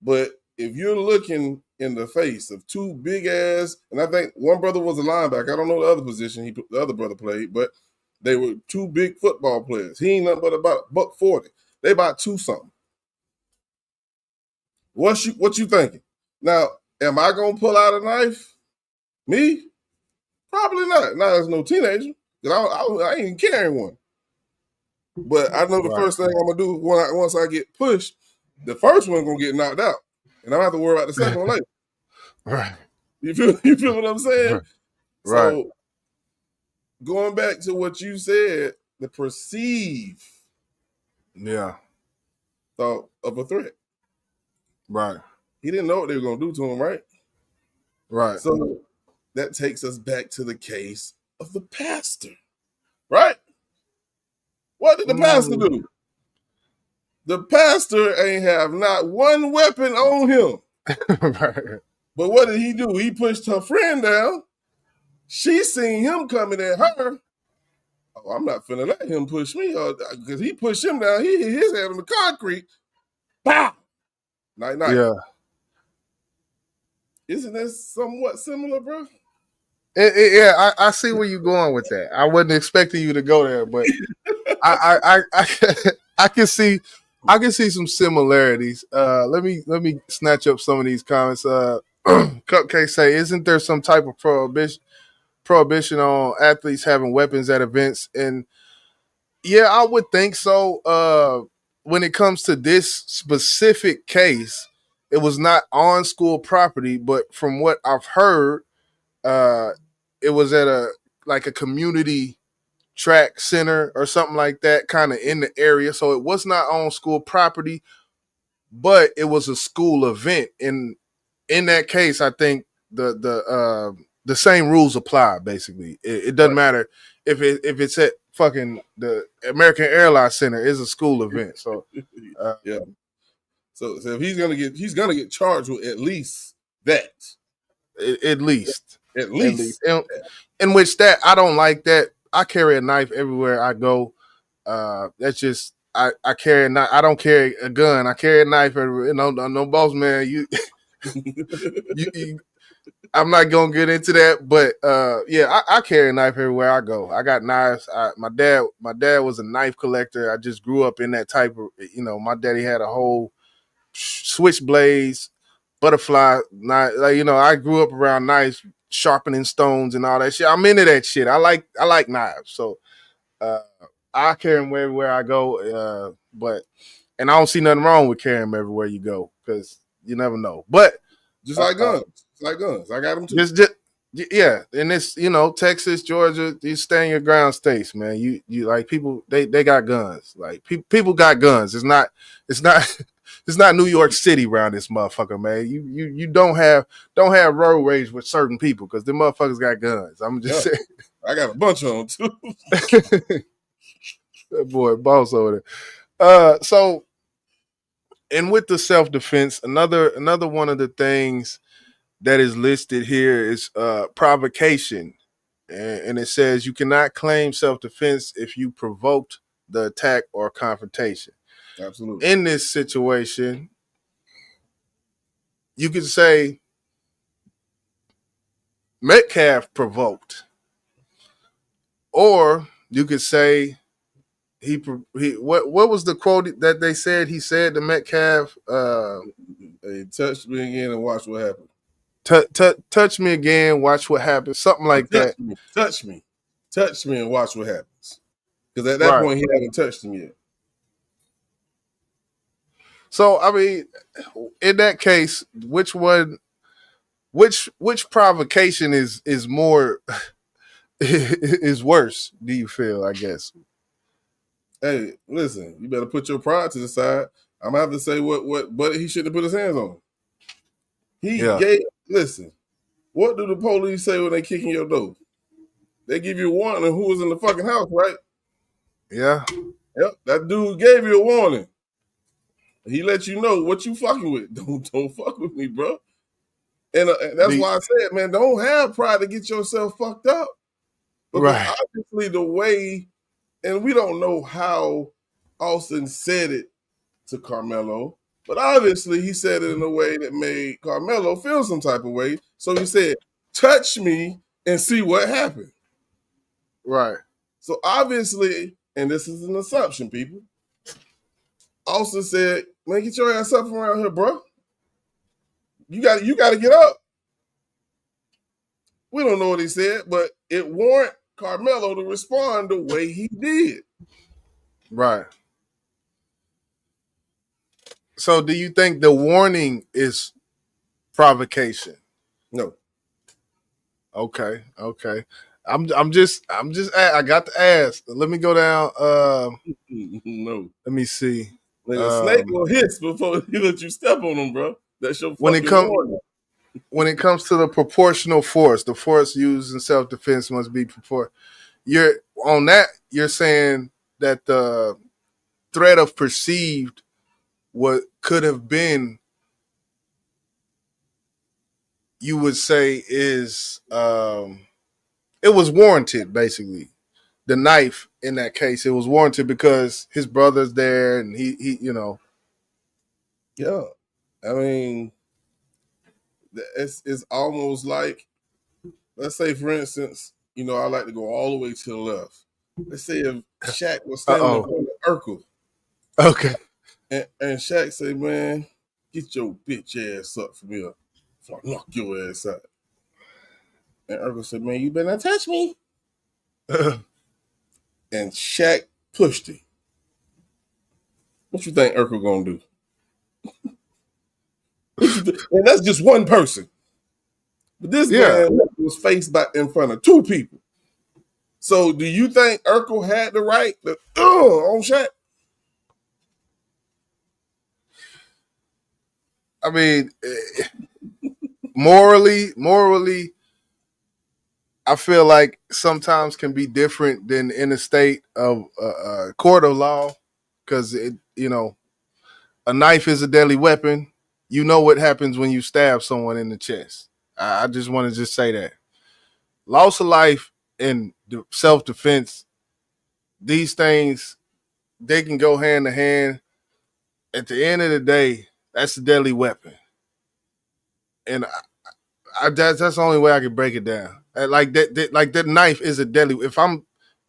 But if you're looking in the face of 2 big ass, and I think one brother was a linebacker. I don't know the other position the other brother played, but they were 2 big football players. He ain't nothing but about $140. They about 2 something. What you thinking? Now, am I gonna pull out a knife? Me? Probably not. Not as no teenager. I ain't carrying one. But I know the first thing I'm gonna do once I get pushed, the first one gonna get knocked out, and I don't have to worry about the second one later. Right. You feel what I'm saying? Right. So going back to what you said, the perceive thought of a threat. Right. He didn't know what they were gonna do to him, right? Right. So that takes us back to the case of the pastor, right? What did the pastor do? The pastor ain't have not one weapon on him. Right. But what did he do? He pushed her friend down. She seen him coming at her. Oh, I'm not finna let him push me, because he pushed him down. He hit his head on the concrete. Pow! Night. Yeah. Isn't this somewhat similar, bro? Yeah, I see where you're going with that. I wasn't expecting you to go there, but I can see some similarities. Let me snatch up some of these comments. Cupcake say, isn't there some type of prohibition on athletes having weapons at events? And yeah, I would think so. When it comes to this specific case, it was not on school property, but from what I've heard, it was at a community track center or something like that, kind of in the area. So it was not on school property, but it was a school event. And in that case, I think the same rules apply. Basically, it doesn't matter if it's at fucking the American Airlines Center. It's a school event. So yeah. So if he's gonna get charged with at least that. At least. At least. In which that I don't like that. I carry a knife everywhere I go. That's just I carry a knife. I don't carry a gun. I carry a knife everywhere. No boss man. You I'm not gonna get into that, but yeah, I carry a knife everywhere I go. I got knives. My dad was a knife collector. I just grew up in that type of, my daddy had a whole switchblades, butterfly knife. I grew up around knives, sharpening stones and all that shit. I'm into that shit. I like knives, so I carry them everywhere I go. And I don't see nothing wrong with carrying them everywhere you go because you never know. But just like guns, I got them too. Yeah, and it's Texas, Georgia, these stand your ground states, man. You like people they got guns. Like people got guns. It's not it's not New York City around this motherfucker, man. You don't have road rage with certain people because the motherfuckers got guns. I'm just saying. I got a bunch of them too. That boy boss over there. So, and with the self-defense, another one of the things that is listed here is provocation. And it says you cannot claim self-defense if you provoked the attack or confrontation. Absolutely. In this situation, you could say Metcalf provoked, or you could say he what was the quote that they said he said to Metcalf? Hey, touch me again and watch what happens. Touch me again, watch what happens. Something like that. Touch me, and watch what happens. Because at that point, he haven't touched him yet. So I mean, in that case, which provocation is more is worse? Do you feel? I guess. Hey, listen, you better put your pride to the side. I'm gonna have to say what he shouldn't have put his hands on. Listen, what do the police say when they kick in your door? They give you a warning of who was in the fucking house, right? Yeah. Yep. That dude gave you a warning. He let you know what you fucking with. Don't fuck with me, bro. And that's why I said, man, don't have pride to get yourself fucked up. Because obviously the way, and we don't know how Austin said it to Karmelo, but obviously he said it in a way that made Karmelo feel some type of way. So he said, touch me and see what happened. Right. So obviously, and this is an assumption, people, Austin said, man, get your ass up from around here, bro. You got to get up. We don't know what he said, but it warrant Karmelo to respond the way he did. Right. So do you think the warning is provocation? No. Okay. I'm just I got to ask. Let me go down. No. Let me see. A snake will hiss before he let you step on him, bro. That's your fucking warning. When it comes to the proportional force, the force used in self-defense must be proportional. You're saying that the threat of perceived what could have been, you would say is it was warranted, basically. The knife in that case, it was warranted because his brother's there and he Yeah. I mean, it's almost like, let's say, for instance, I like to go all the way to the left. Let's say if Shaq was standing in front of Urkel. Okay. And Shaq say, man, get your bitch ass up from here before I knock your ass out. And Urkel said, man, you better not touch me. And Shaq pushed him. What you think Urkel gonna do? And that's just one person. But this man was faced by in front of two people. So do you think Urkel had the right to on Shaq? I mean, morally, I feel like sometimes can be different than in a state of court of law, because a knife is a deadly weapon. You know what happens when you stab someone in the chest. I just want to just say that loss of life and self defense, these things, they can go hand to hand. At the end of the day, that's a deadly weapon, and that's the only way I can break it down. Like that knife is a deadly.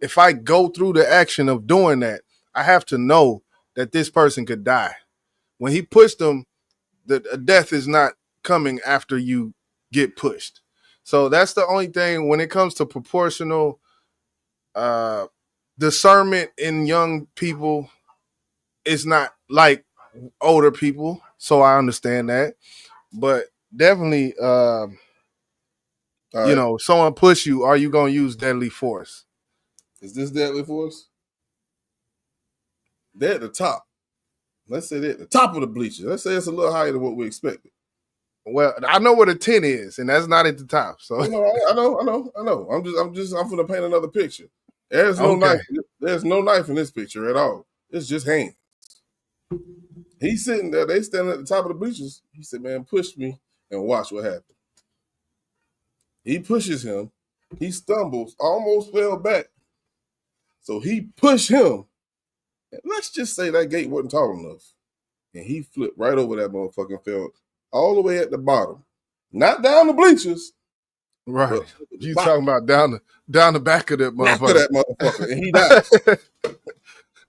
If I go through the action of doing that, I have to know that this person could die. When he pushed them, the death is not coming after you get pushed. So that's the only thing when it comes to proportional discernment in young people. It's not like older people, so I understand that. But definitely, someone push you, are you gonna use deadly force? Is this deadly force? They're at the top. Let's say they're at the top of the bleachers. Let's say it's a little higher than what we expected. Well, I know what a 10 is, and that's not at the top. So I know. I'm gonna paint another picture. There's no knife. There's no knife in this picture at all. It's just hands. He's sitting there. They standing at the top of the bleachers. He said, "Man, push me and watch what happens." He pushes him. He stumbles, almost fell back. So he pushed him. And let's just say that gate wasn't tall enough. And he flipped right over that motherfucker and fell all the way at the bottom. Not down the bleachers. Right. You talking about down the back of that motherfucker. And he died.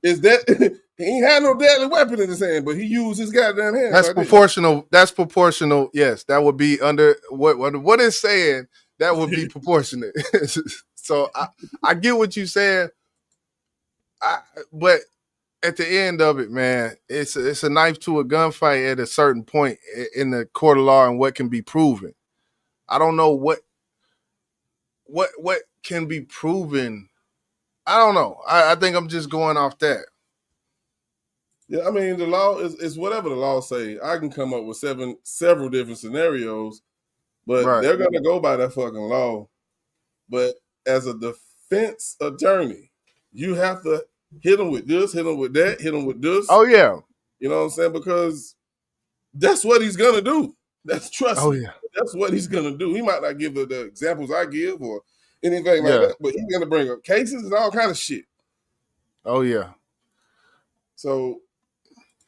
Is that he ain't had no deadly weapon in his hand, but he used his goddamn hand. That's proportional. That's proportional. Yes, that would be under what it's saying. That would be proportionate. So I get what you're saying. But at the end of it, man, it's a knife to a gunfight at a certain point in the court of law and what can be proven. I don't know what can be proven. I don't know. I think I'm just going off that. Yeah, I mean the law is whatever the law say. I can come up with several different scenarios, but they're gonna go by that fucking law. But as a defense attorney, you have to hit them with this, hit them with that, hit them with this. Oh yeah, you know what I'm saying? Because that's what he's gonna do. Trust me. Yeah, that's what he's gonna do. He might not give the examples I give or anything like that, but he's gonna bring up cases and all kind of shit. Oh yeah. So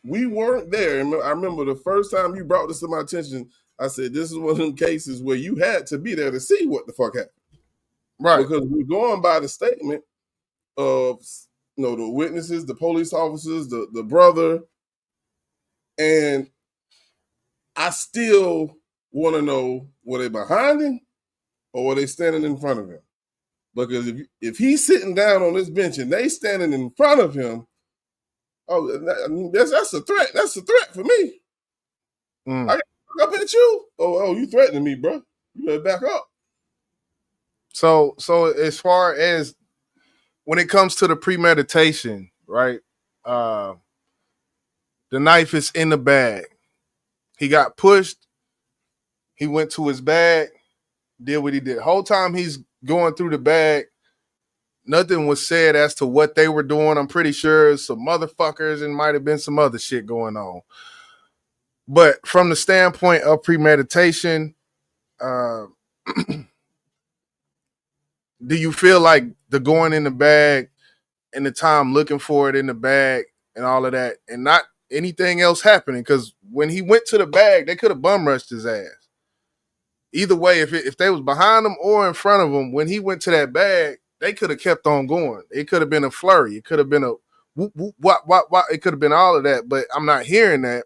we weren't there. I remember the first time you brought this to my attention, I said, this is one of them cases where you had to be there to see what the fuck happened. Right. Because we're going by the statement of the witnesses, the police officers, the brother, and I still want to know, were they behind him or were they standing in front of him? Because if he's sitting down on this bench and they standing in front of him, that's a threat. That's a threat for me. I got up at you. Oh, you threatening me, bro. You better back up. So as far as when it comes to the premeditation, right? The knife is in the bag. He got pushed. He went to his bag, did what he did. Whole time he's going through the bag, nothing was said as to what they were doing. I'm pretty sure some motherfuckers and might have been some other shit going on. But from the standpoint of premeditation, do you feel like the going in the bag and the time looking for it in the bag and all of that and not anything else happening? Because when he went to the bag, they could have bum rushed his ass. Either way, if they was behind him or in front of him, when he went to that bag, they could have kept on going. It could have been a flurry. It could have been a whoop, whoop, wop, wop, wop. It could have been all of that, but I'm not hearing that.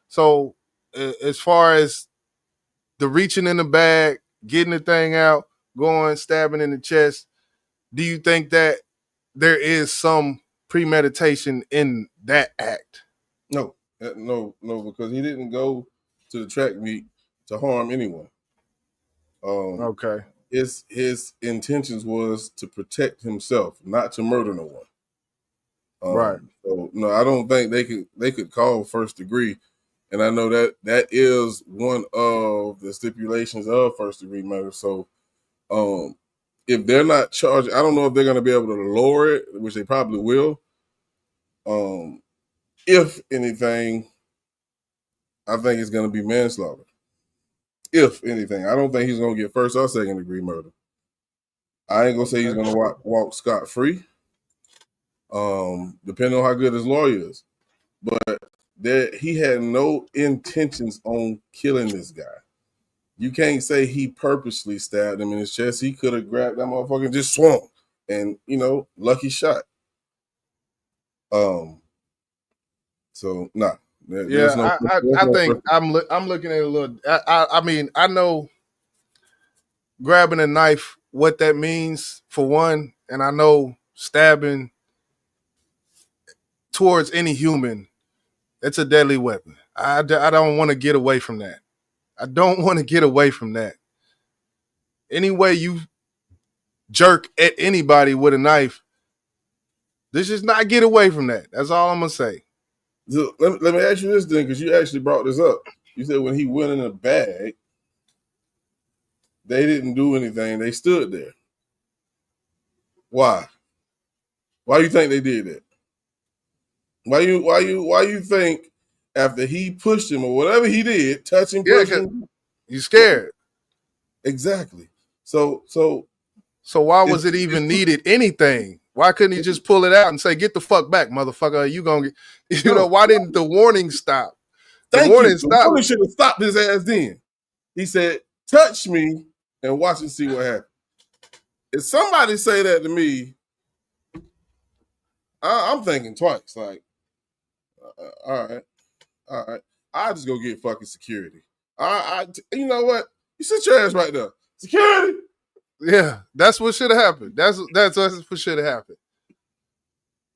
So as far as the reaching in the bag, getting the thing out, going, stabbing in the chest, do you think that there is some premeditation in that act? No, because he didn't go to the track meet to harm anyone. Okay. His intentions was to protect himself, not to murder no one. Right. So no, I don't think they could call first degree, and I know that is one of the stipulations of first degree murder. So, if they're not charged, I don't know if they're going to be able to lower it, which they probably will. If anything, I think it's going to be manslaughter. If anything, I don't think he's going to get first or second degree murder. I ain't gonna say he's gonna walk scot free. Depending on how good his lawyer is, but he had no intentions on killing this guy. You can't say he purposely stabbed him in his chest. He could have grabbed that motherfucker and just swung, and lucky shot. So nah, there's no. I think I'm looking at it a little. I mean, I know grabbing a knife, what that means for one, and I know stabbing towards any human, it's a deadly weapon. I don't want to get away from that. I don't want to get away from that. Any way you jerk at anybody with a knife, let's just not get away from that. That's all I'm gonna say. So let me ask you this then, because you actually brought this up. You said when he went in a bag, they didn't do anything. They stood there. Why? Why do you think they did that? Why you think after he pushed him or whatever he did, touching, pushing, you scared? Exactly. So why was it even needed anything? Why couldn't he just pull it out and say, "Get the fuck back, motherfucker"? You gonna get, why didn't the warning stop? The warning should have stopped his ass then. He said, "Touch me and watch and see what happens." If somebody say that to me, I'm thinking twice. Like, all right, I'll just go get fucking security. You know what? You sit your ass right there. Security. Yeah, that's what should have happened. That's what should have happened.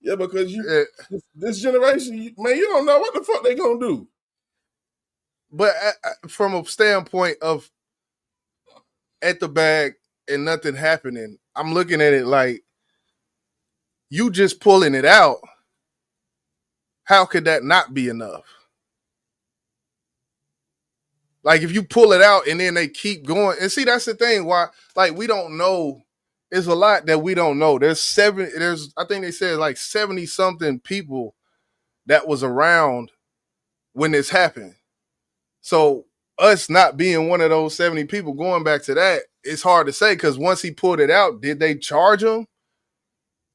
Yeah, because this generation, man, you don't know what the fuck they gonna do. But from a standpoint of at the bag and nothing happening, I'm looking at it like you just pulling it out. How could that not be enough? Like if you pull it out and then they keep going, and see that's the thing. Why? Like we don't know. There's a lot that we don't know. I think they said like 70 something people that was around when this happened. So us not being one of those 70 people, going back to that, it's hard to say because once he pulled it out, did they charge him?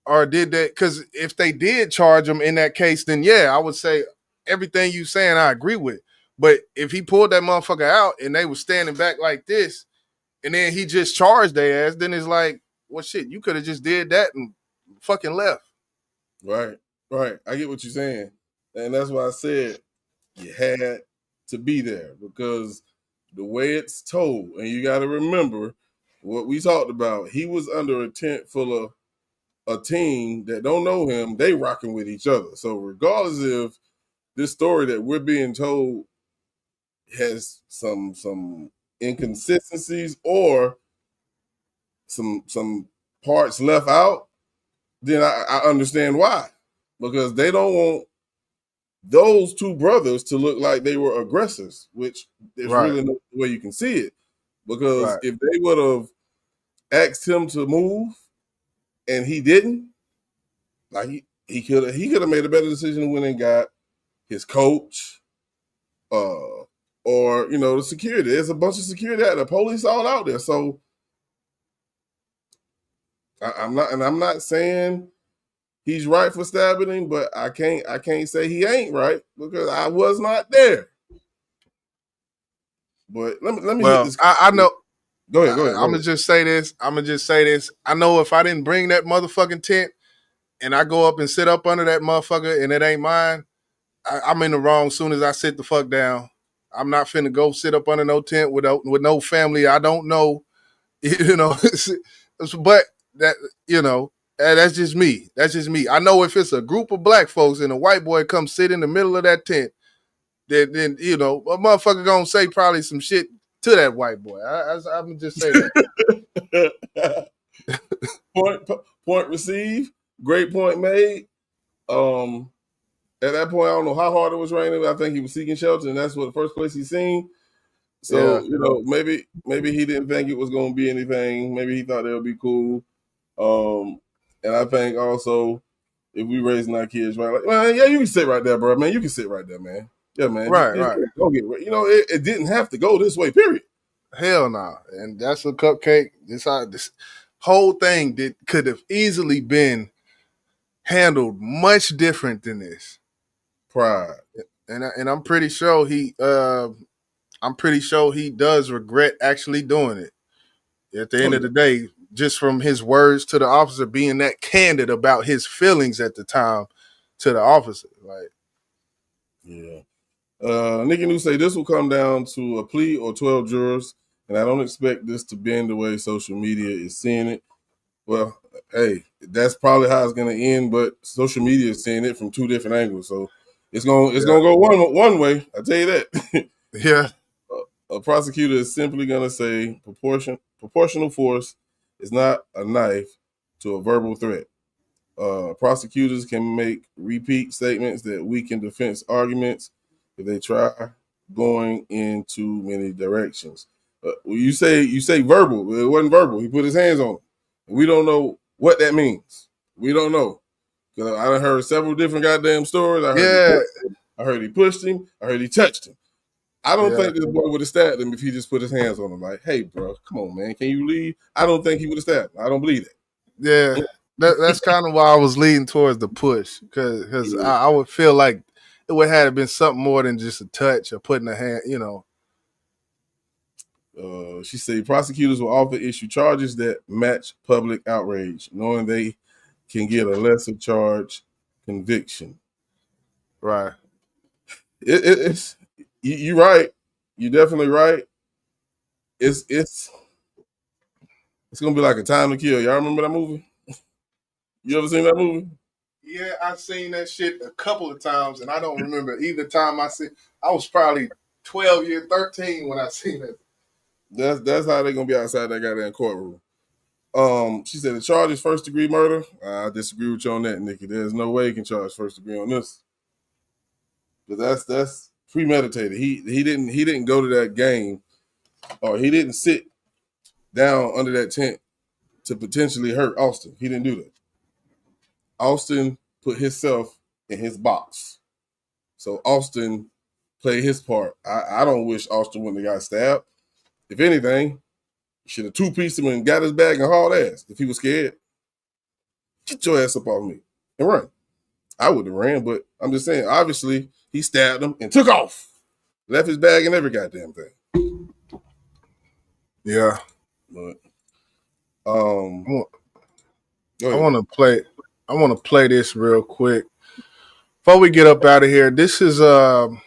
Or did they? Because if they did charge him in that case, then yeah, I would say everything you saying I agree with. But if he pulled that motherfucker out and they were standing back like this, and then he just charged their ass, then it's like, well, shit, you could have just did that and fucking left. Right. I get what you're saying. And that's why I said you had to be there because the way it's told, and you got to remember what we talked about, he was under a tent full of a team that don't know him. They rocking with each other. So regardless if this story that we're being told has some inconsistencies or some parts left out, then I understand why. Because they don't want those two brothers to look like they were aggressors, which there's really no way you can see it. Because if they would have asked him to move and he didn't, like he could have made a better decision when he got his coach, or the security. There's a bunch of security out there, police all out there. So I'm not saying he's right for stabbing him, but I can't say he ain't right because I was not there. But let me hit this. I know. Go ahead. I'm gonna just say this. I know if I didn't bring that motherfucking tent and I go up and sit up under that motherfucker and it ain't mine, I'm in the wrong as soon as I sit the fuck down. I'm not finna go sit up under no tent with no family I don't know, but that, that's just me. That's just me. I know if it's a group of black folks and a white boy comes sit in the middle of that tent, then you know, a motherfucker gonna say probably some shit to that white boy. I'm gonna just say that. Point received. Great point made. At that point, I don't know how hard it was raining. I think he was seeking shelter, and that's what the first place he seen. So maybe he didn't think it was going to be anything. Maybe he thought they would be cool. And I think also if we raising our kids right, like, well, yeah, you can sit right there, bro. Man, you can sit right there, man. Yeah, man. Right. Go get it. You know, it didn't have to go this way. Period. Hell no. Nah. And that's a cupcake. This whole thing could have easily been handled much different than this. Pride. And I'm pretty sure he does regret actually doing it. At the end of the day, just from his words to the officer, being that candid about his feelings at the time to the officer. Like, yeah. Nikki New say this will come down to a plea or 12 jurors, and I don't expect this to bend the way social media is seeing it. Well, hey, that's probably how it's going to end, but social media is seeing it from two different angles, so it's gonna go one way. I tell you that. Yeah. A prosecutor is simply going to say proportional force is not a knife to a verbal threat. Prosecutors can make repeat statements that weaken defense arguments if they try going in too many directions. You say verbal. It wasn't verbal. He put his hands on him. We don't know what that means. We don't know. Because I done heard several different goddamn stories. I heard he pushed him. I heard he touched him. I don't think this boy would have stabbed him if he just put his hands on him. Like, hey, bro, come on, man. Can you leave? I don't think he would have stabbed him. I don't believe that. Yeah. That's kind of why I was leading towards the push. Because I would feel like it would have been something more than just a touch or putting a hand, you know. She said prosecutors will often issue charges that match public outrage, knowing they can get a lesser charge conviction. Right. It's you're right. You're definitely right. It's gonna be like A Time to Kill. Y'all remember that movie? You ever seen that movie? Yeah, I've seen that shit a couple of times, and I don't remember either time I was probably 12 years, 13 when I seen it. That's how they're gonna be outside that goddamn courtroom. She said the charge is first degree murder. I disagree with you on that, Nikki. There's no way you can charge first degree on this. But that's premeditated. He didn't go to that game, or he didn't sit down under that tent to potentially hurt Austin. He didn't do that. Austin put himself in his box. So Austin played his part. I don't wish Austin wouldn't have got stabbed. If anything, should have two-pieced him and got his bag and hauled ass if he was scared. Get your ass up off me and run. I would have ran, but I'm just saying, obviously, he stabbed him and took off. Left his bag and every goddamn thing. Yeah. But I want to play this real quick. Before we get up out of here, this is the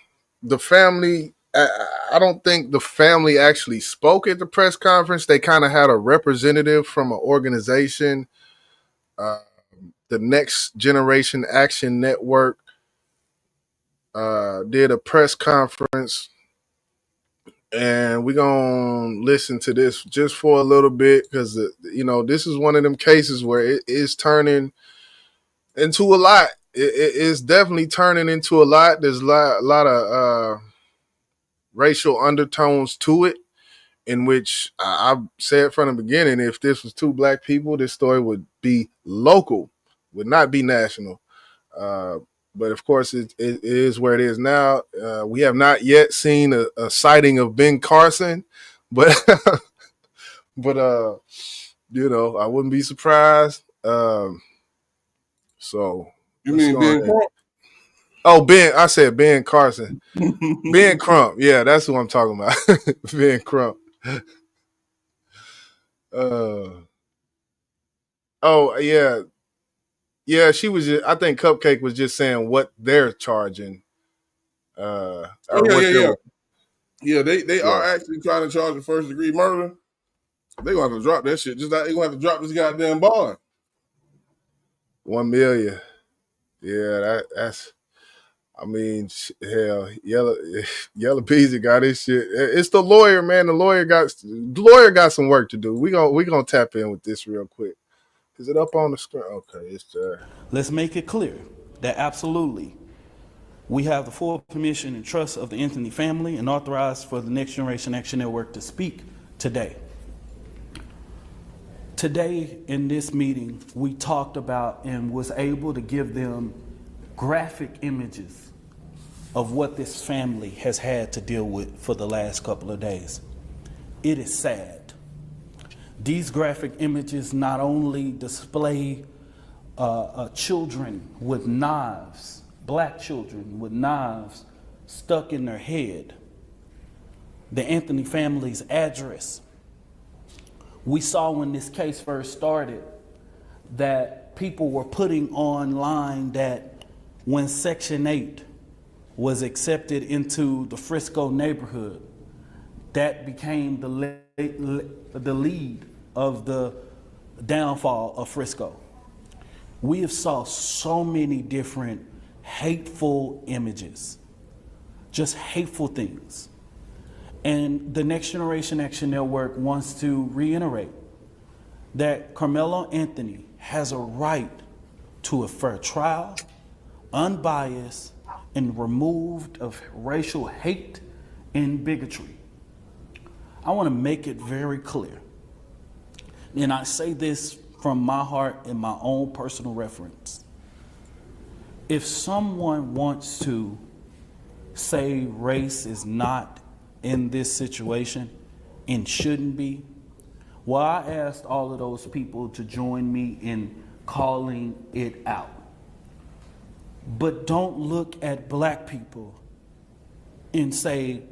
family. I don't think the family actually spoke at the press conference. They kind of had a representative from an organization, the Next Generation Action Network, did a press conference, and we're going to listen to this just for a little bit because, this is one of them cases where it is turning into a lot. It is definitely turning into a lot. There's a lot of racial undertones to it, in which I said from the beginning, if this was two black people, this story would be local, would not be national. But of course, it is where it is now. We have not yet seen a sighting of Ben Carson, but but I wouldn't be surprised. So you mean Ben Crump? Oh, Ben, I said Ben Carson. Ben Crump. Yeah, that's who I'm talking about. Ben Crump. Oh, yeah. Yeah, she was just, I think Cupcake was just saying what they're charging. They are actually trying to charge a first degree murder. They're going to have to drop that shit. Just like they're going to have to drop this goddamn bond. $1 million. Yeah, that's I mean, hell, Yellow Peasy got his shit. It's the lawyer, man. The lawyer got some work to do. We gonna tap in with this real quick. Is it up on the screen? Okay, it's there. Let's make it clear that absolutely we have the full permission and trust of the Anthony family and authorized for the Next Generation Action Network to speak today. Today in this meeting, we talked about and was able to give them graphic images of what this family has had to deal with for the last couple of days. It is sad. These graphic images not only display children with knives, black children with knives stuck in their head, the Anthony family's address. We saw when this case first started that people were putting online that when Section 8 was accepted into the Frisco neighborhood, that became the lead of the downfall of Frisco. We have saw so many different hateful images, just hateful things. And the Next Generation Action Network wants to reiterate that Karmelo Anthony has a right to a fair trial, unbiased, and removed of racial hate and bigotry. I want to make it very clear, and I say this from my heart and my own personal reference. If someone wants to say race is not in this situation and shouldn't be, well, I asked all of those people to join me in calling it out. But don't look at black people and say,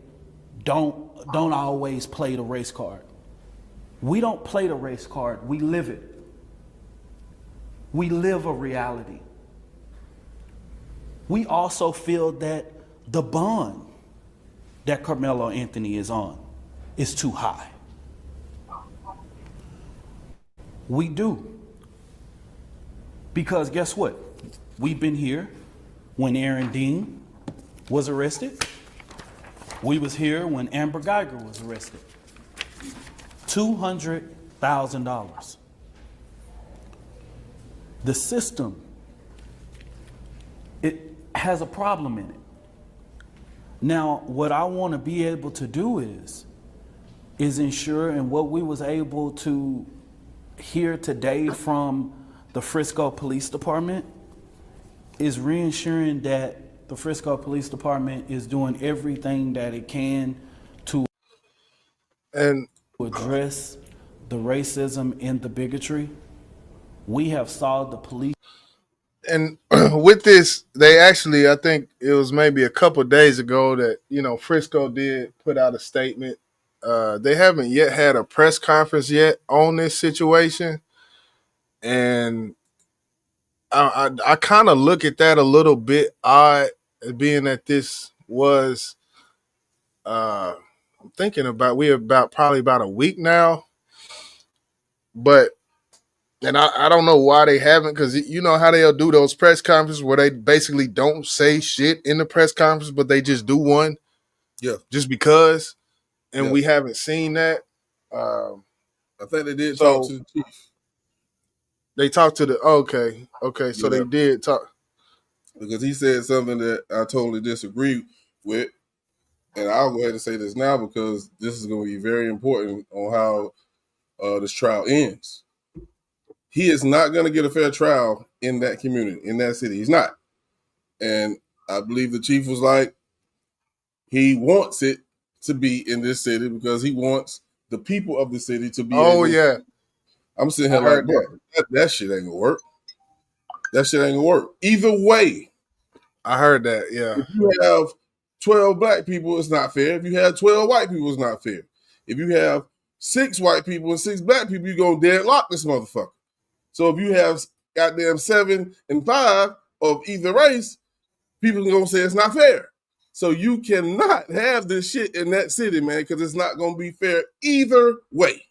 don't always play the race card. We don't play the race card, we live it. We live a reality. We also feel that the bond that Karmelo Anthony is on is too high. We do. Because guess what? We've been here when Aaron Dean was arrested. We was here when Amber Geiger was arrested. $200,000. The system, it has a problem in it. Now, what I want to be able to do is ensure, and what we was able to hear today from the Frisco Police Department is reassuring that the Frisco Police Department is doing everything that it can to address the racism and the bigotry. We have saw the police. And with this, they actually, I think it was maybe a couple days ago that, Frisco did put out a statement. They haven't yet had a press conference yet on this situation. And I kind of look at that a little bit odd, being that this was, I'm thinking about, probably about a week now. But and I don't know why they haven't, because you know how they'll do those press conferences where they basically don't say shit in the press conference, but they just do one. Yeah. Just because. And we haven't seen that. I think they did talk to the chief. They talked to okay. So they did talk. Because he said something that I totally disagree with. And I'll go ahead and say this now because this is going to be very important on how this trial ends. He is not going to get a fair trial in that community, in that city. He's not. And I believe the chief was like, he wants it to be in this city because he wants the people of the city to be. Oh, yeah. I'm sitting here like, bro, that shit ain't going to work. That shit ain't going to work. Either way. I heard that, yeah. If you have 12 black people, it's not fair. If you have 12 white people, it's not fair. If you have 6 white people and 6 black people, you're going to deadlock this motherfucker. So if you have goddamn 7 and 5 of either race, people are going to say it's not fair. So you cannot have this shit in that city, man, because it's not going to be fair either way.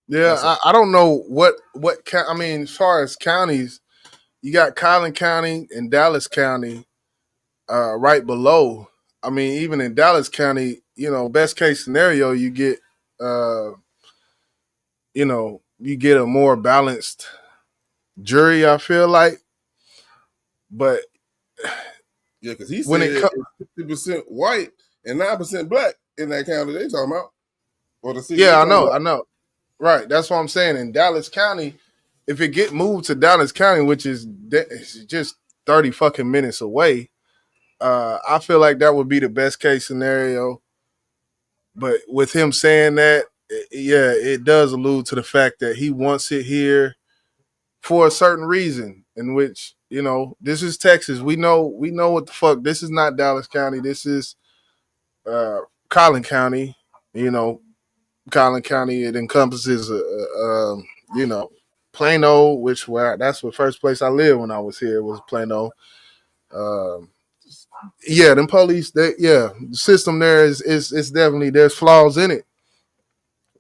Yeah, I don't know what I mean, as far as counties, you got Collin County and Dallas County right below. I mean, even in Dallas County, best case scenario, you get you get a more balanced jury, I feel like. But yeah, because he when said it it's 50% white and 9% black in that county they talking about, or the city they yeah, talking about. I know. Right, that's what I'm saying. In Dallas County, if it get moved to Dallas County, which is it's just 30 fucking minutes away, I feel like that would be the best case scenario. But with him saying that, yeah, it does allude to the fact that he wants it here for a certain reason. In which this is Texas. We know what the fuck. This is not Dallas County. This is Collin County. You know, Collin County. It encompasses Plano, that's the first place I lived when I was here was Plano. Um, yeah, them police. The system there is definitely there's flaws in it.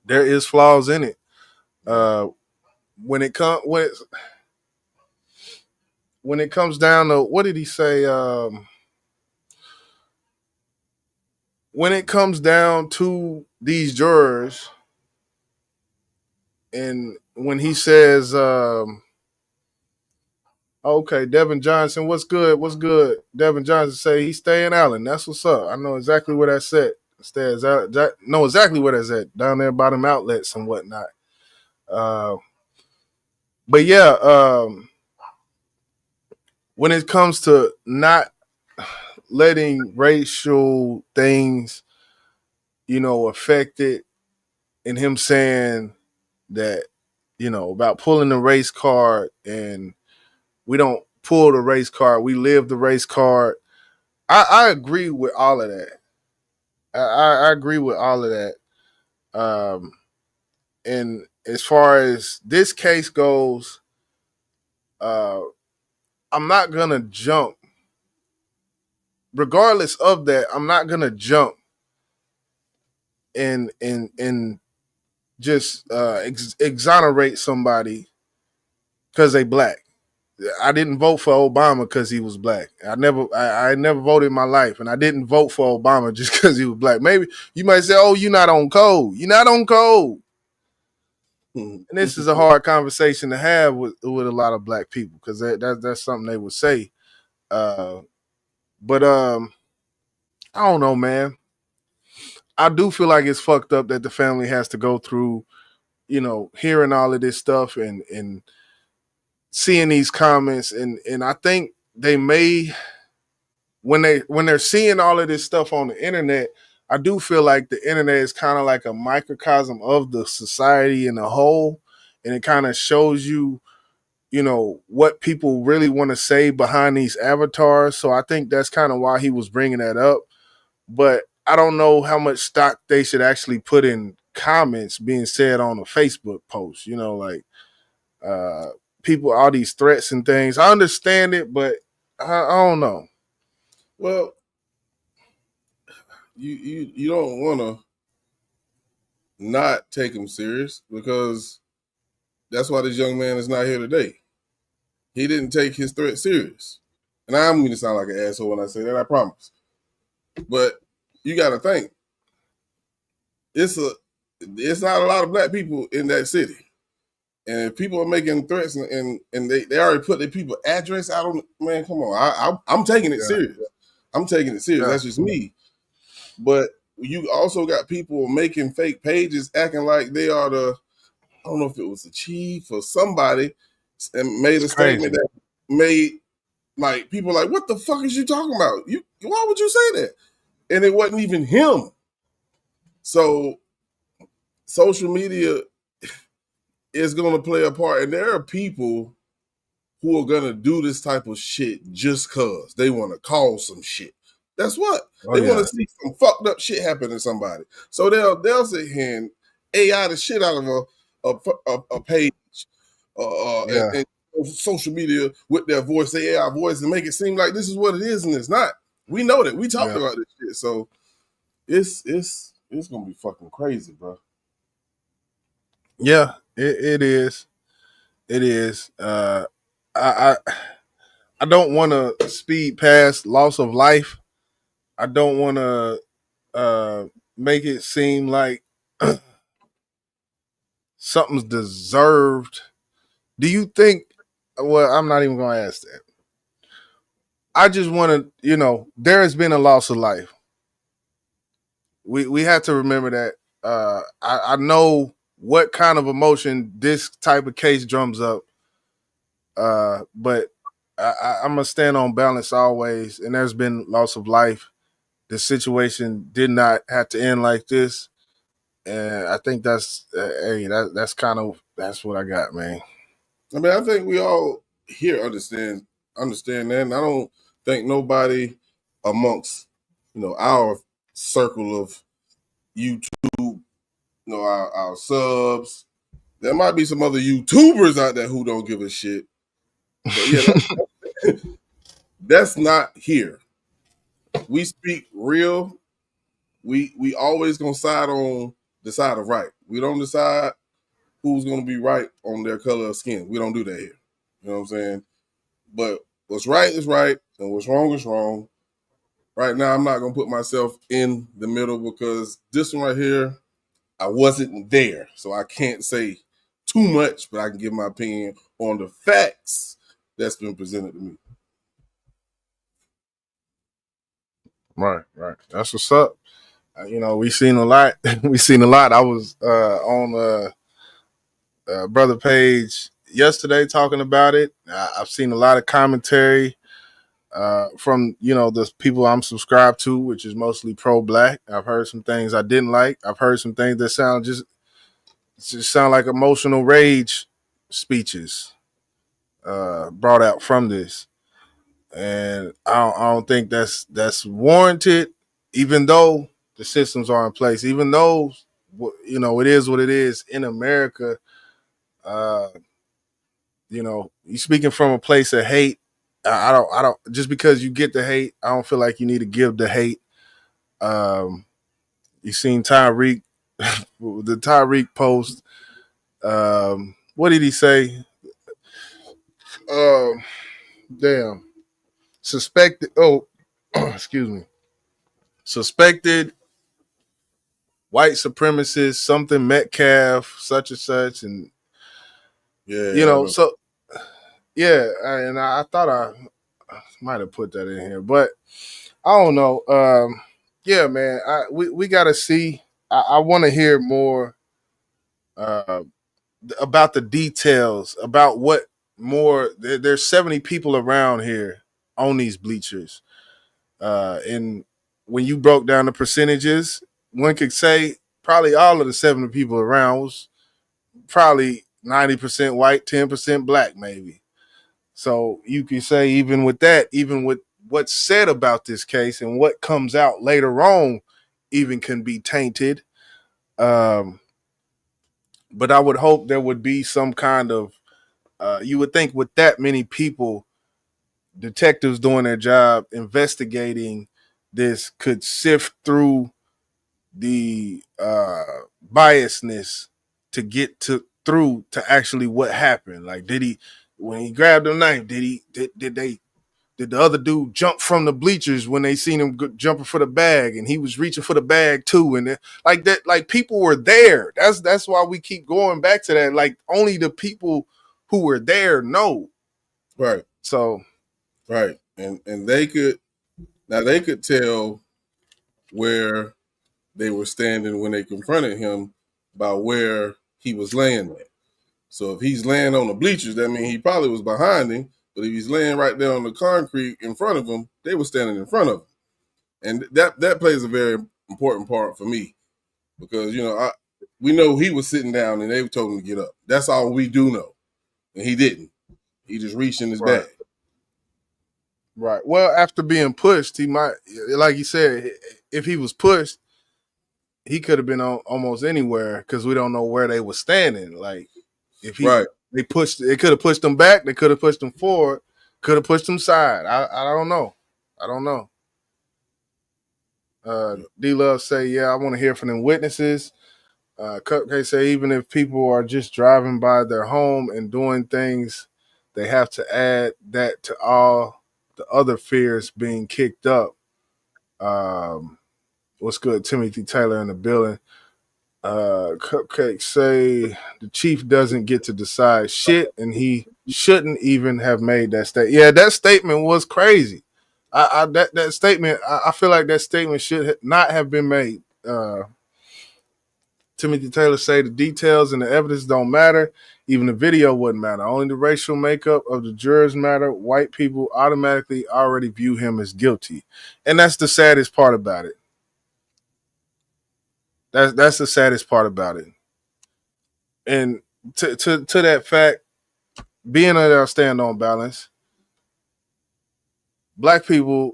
There is flaws in it. When it comes down to what did he say? When it comes down to these jurors, and when he says, "Okay, Devin Johnson, what's good? What's good?" Devin Johnson say he's staying Allen. That's what's up. I know exactly where that's at. Know exactly where that's at down there by them outlets and whatnot. But yeah, when it comes to not letting racial things, affect it, and him saying that, about pulling the race card, and we don't pull the race card, we live the race card. I agree with all of that. I agree with all of that. And as far as this case goes, I'm not gonna jump. Regardless of that, I'm not gonna jump and just exonerate somebody because they black. I didn't vote for Obama because he was black. I never voted in my life, and I didn't vote for Obama just because he was black. Maybe you might say, "Oh, you're not on code. You're not on code." And this is a hard conversation to have with a lot of black people because that's something they would say. But I don't know, man. I do feel like it's fucked up that the family has to go through, hearing all of this stuff and seeing these comments, and I think they may when they're seeing all of this stuff on the internet, I do feel like the internet is kind of like a microcosm of the society in a whole, and it kind of shows you, what people really want to say behind these avatars. So I think that's kind of why he was bringing that up. But I don't know how much stock they should actually put in comments being said on a Facebook post. People, all these threats and things. I understand it, but I don't know. Well, you don't want to not take him serious because that's why this young man is not here today. He didn't take his threat serious. And I'm going to sound like an asshole when I say that, I promise. But you got to think, it's not a lot of black people in that city. And if people are making threats and they already put their people address out on, man, come on. I'm taking it serious. I'm taking it serious. Yeah. That's just me. But you also got people making fake pages acting like they are I don't know if it was the chief or somebody, and made a statement that made like people like, what the fuck is you talking about? Why would you say that? And it wasn't even him. So social media is going to play a part, and there are people who are going to do this type of shit just cause they want to cause some shit. That's what they want to see, some fucked up shit happen to somebody. So they'll sit here and AI the shit out of a page and social media with their voice, their AI voice, and make it seem like this is what it is, and it's not. We know that. We talked about this shit, so it's gonna be fucking crazy, bro. Yeah, it is. It is. I don't want to speed past loss of life. I don't want to make it seem like something's deserved. Do you think? Well, I'm not even going to ask that. I just want to, there has been a loss of life. We have to remember that. I know what kind of emotion this type of case drums up, but I'm gonna stand on balance always. And there's been loss of life. The situation did not have to end like this, and I think that's that's kind of that's what I got, man. I mean, I think we all here understand that, and I don't think nobody amongst our circle of YouTube, our subs. There might be some other YouTubers out there who don't give a shit, but yeah, that's not here. We speak real. We always gonna side on the side of right. We don't decide who's gonna be right on their color of skin. We don't do that here. You know what I'm saying? But what's right is right, and what's wrong is wrong. Right now, I'm not gonna put myself in the middle because this one right here, I wasn't there, so I can't say too much, but I can give my opinion on the facts that's been presented to me. Right. That's what's up. We seen a lot. We seen a lot. I was on Brother Page yesterday talking about it. I've seen a lot of commentary from the people I'm subscribed to, which is mostly pro-black. I've heard some things I didn't like. I've heard some things that just sound like emotional rage speeches brought out from this, and I don't think that's warranted. Even though the systems are in place, even though it is what it is in America. Uh, you speaking from a place of hate. I don't just because you get the hate, I don't feel like you need to give the hate. You seen Tyreek, the Tyreek post. What did he say? Um, damn. Suspected. Oh, excuse me. Suspected white supremacist, something Metcalf, such and such, and Yeah. so yeah. And I thought I might have put that in here, but I don't know. Yeah, man. We got to see. I want to hear more uh, about the details about what more. There's 70 people around here on these bleachers, and when you broke down the percentages, one could say probably all of the 70 people around was probably 90% white, 10% black, maybe. So you can say even with that, even with what's said about this case and what comes out later on, even can be tainted. Um, but I would hope there would be some kind of. You would think with that many people, detectives doing their job, investigating this, could sift through the biasness to get through to actually what happened. Like, did he when he grabbed the knife? Did the other dude jump from the bleachers when they seen him jumping for the bag, and he was reaching for the bag too, and like that, like people were there. That's why we keep going back to that. Like only the people who were there know. Right. So, right, and they could tell where they were standing when they confronted him by where he was laying at. So if he's laying on the bleachers, that means he probably was behind him. But if he's laying right there on the concrete in front of him, they were standing in front of him. And that plays a very important part for me because, we know he was sitting down and they told him to get up. That's all we do know. And he didn't. He just reached in his bag. Right. Well, after being pushed, he might, like you said, if he was pushed, he could have been on almost anywhere because we don't know where they were standing. Like if they could have pushed him back, they could have pushed him forward, could have pushed him side. I don't know. I don't know. D Love say, yeah, I want to hear from them witnesses. Cupcake say, even if people are just driving by their home and doing things they have to add that to all the other fears being kicked up. What's good, Timothy Taylor in the building? Cupcake say the chief doesn't get to decide shit, and he shouldn't even have made that statement. Yeah, that statement was crazy. That statement, I feel like that statement should not have been made. Timothy Taylor say the details and the evidence don't matter. Even the video wouldn't matter. Only the racial makeup of the jurors matter. White people automatically already view him as guilty, and that's the saddest part about it. That's the saddest part about it. And to that fact, being that I stand on balance, black people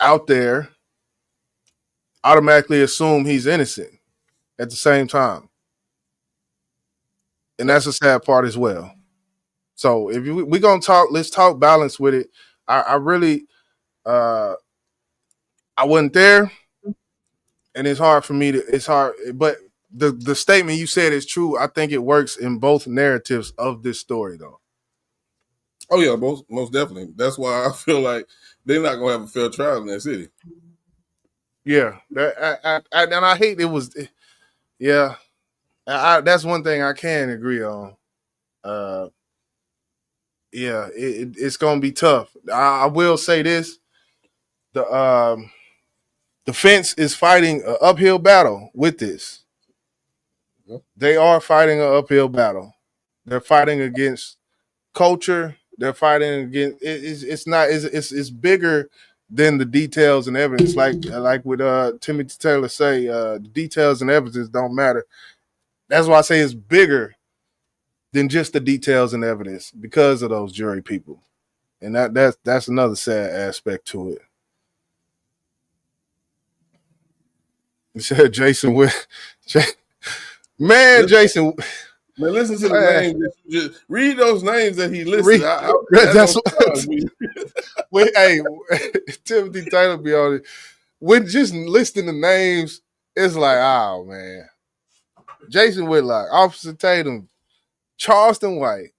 out there automatically assume he's innocent at the same time. And that's a sad part as well. So if we're gonna talk, let's talk balance with it. I really I wasn't there, and it's hard for me to it's hard, but the statement you said is true. I think it works in both narratives of this story though. Oh yeah, most definitely. That's why I feel like they're not gonna have a fair trial in that city. Yeah, and I hate it was. Yeah, that's one thing I can agree on. Yeah, it's gonna be tough. I will say this: the defense is fighting an uphill battle with this. They are fighting an uphill battle. They're fighting against culture. They're fighting against. It's not. It's bigger than the details and evidence. Like with Timothy Taylor say, the details and evidence don't matter. That's why I say it's bigger than just the details and evidence because of those jury people, and that's another sad aspect to it. You said Jason with man, Jason. Man, listen to the Man, names. That you just read those names that he listed. That that's don't surprise me. hey, Timothy Taylor be on it. When just listing the names, it's like, oh man. Jason Whitlock, Officer Tatum, Charleston White,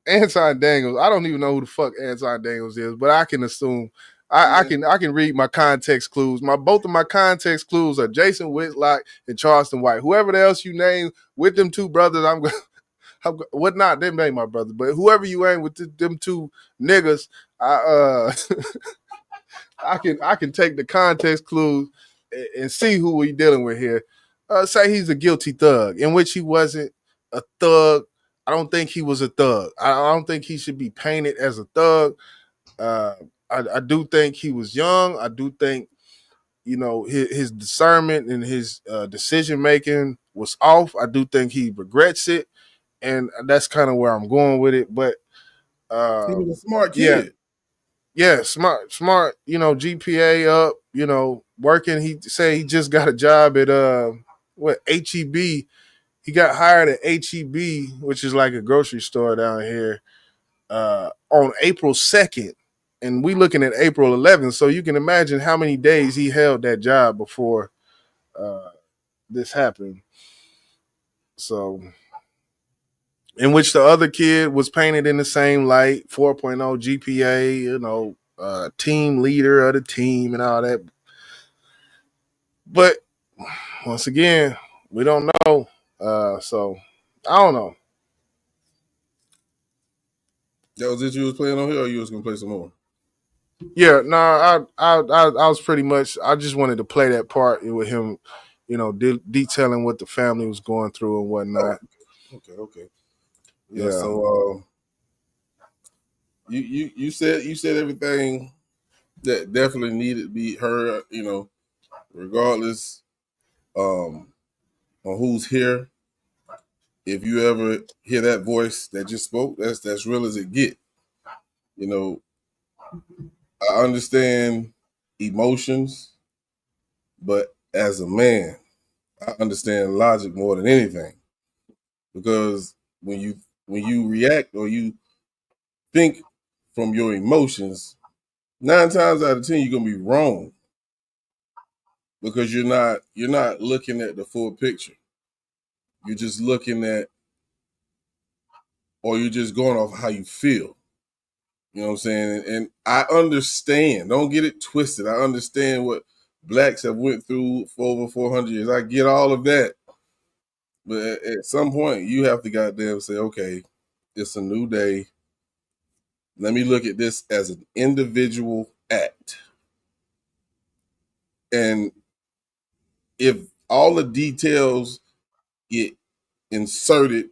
Anton Daniels. I don't even know who the fuck Anton Daniels is, but I can assume I can read my context clues. Both of my context clues are Jason Whitlock and Charleston White. Whoever else you name with them two brothers, what not? Them ain't my brother, but whoever you ain't with them two niggas, I I can take the context clues and see who we dealing with here. Say he's a guilty thug, in which he wasn't a thug. I don't think he was a thug. I don't think he should be painted as a thug. I do think he was young. I do think his discernment and his decision making was off. I do think he regrets it, and that's kind of where I'm going with it. But He was a smart yeah, kid. yeah, smart, GPA up, working. He say he just got a job at HEB. He got hired at HEB, which is like a grocery store down here, on April 2nd. And we looking at April 11th. So you can imagine how many days he held that job before this happened. So in which the other kid was painted in the same light, 4.0 GPA, team leader of the team and all that. But once again, we don't know. So I don't know. That was it you was playing on here, or you was gonna play some more? Yeah, no, I was pretty much. I just wanted to play that part with him, detailing what the family was going through and whatnot. Okay. Yeah. So you said everything that definitely needed to be heard. Regardless on who's here. If you ever hear that voice that just spoke, that's real as it get. I understand emotions, but as a man, I understand logic more than anything. Because when you react or you think from your emotions, 9 times out of 10 you're gonna be wrong. Because you're not looking at the full picture. You're just looking at or you're just going off how you feel. You know what I'm saying? And I understand. Don't get it twisted. I understand what blacks have went through for over 400 years. I get all of that. But at some point, you have to goddamn say, okay, it's a new day. Let me look at this as an individual act. And if all the details get inserted,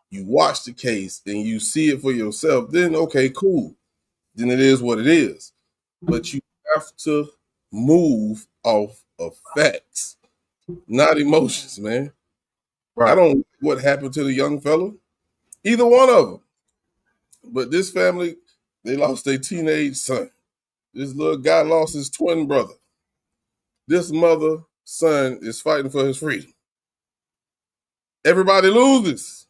you watch the case and you see it for yourself, then okay, cool. Then it is what it is. But you have to move off of facts, not emotions, man. I don't know what happened to the young fella, either one of them. But this family, they lost their teenage son. This little guy lost his twin brother. This mother son is fighting for his freedom. Everybody loses.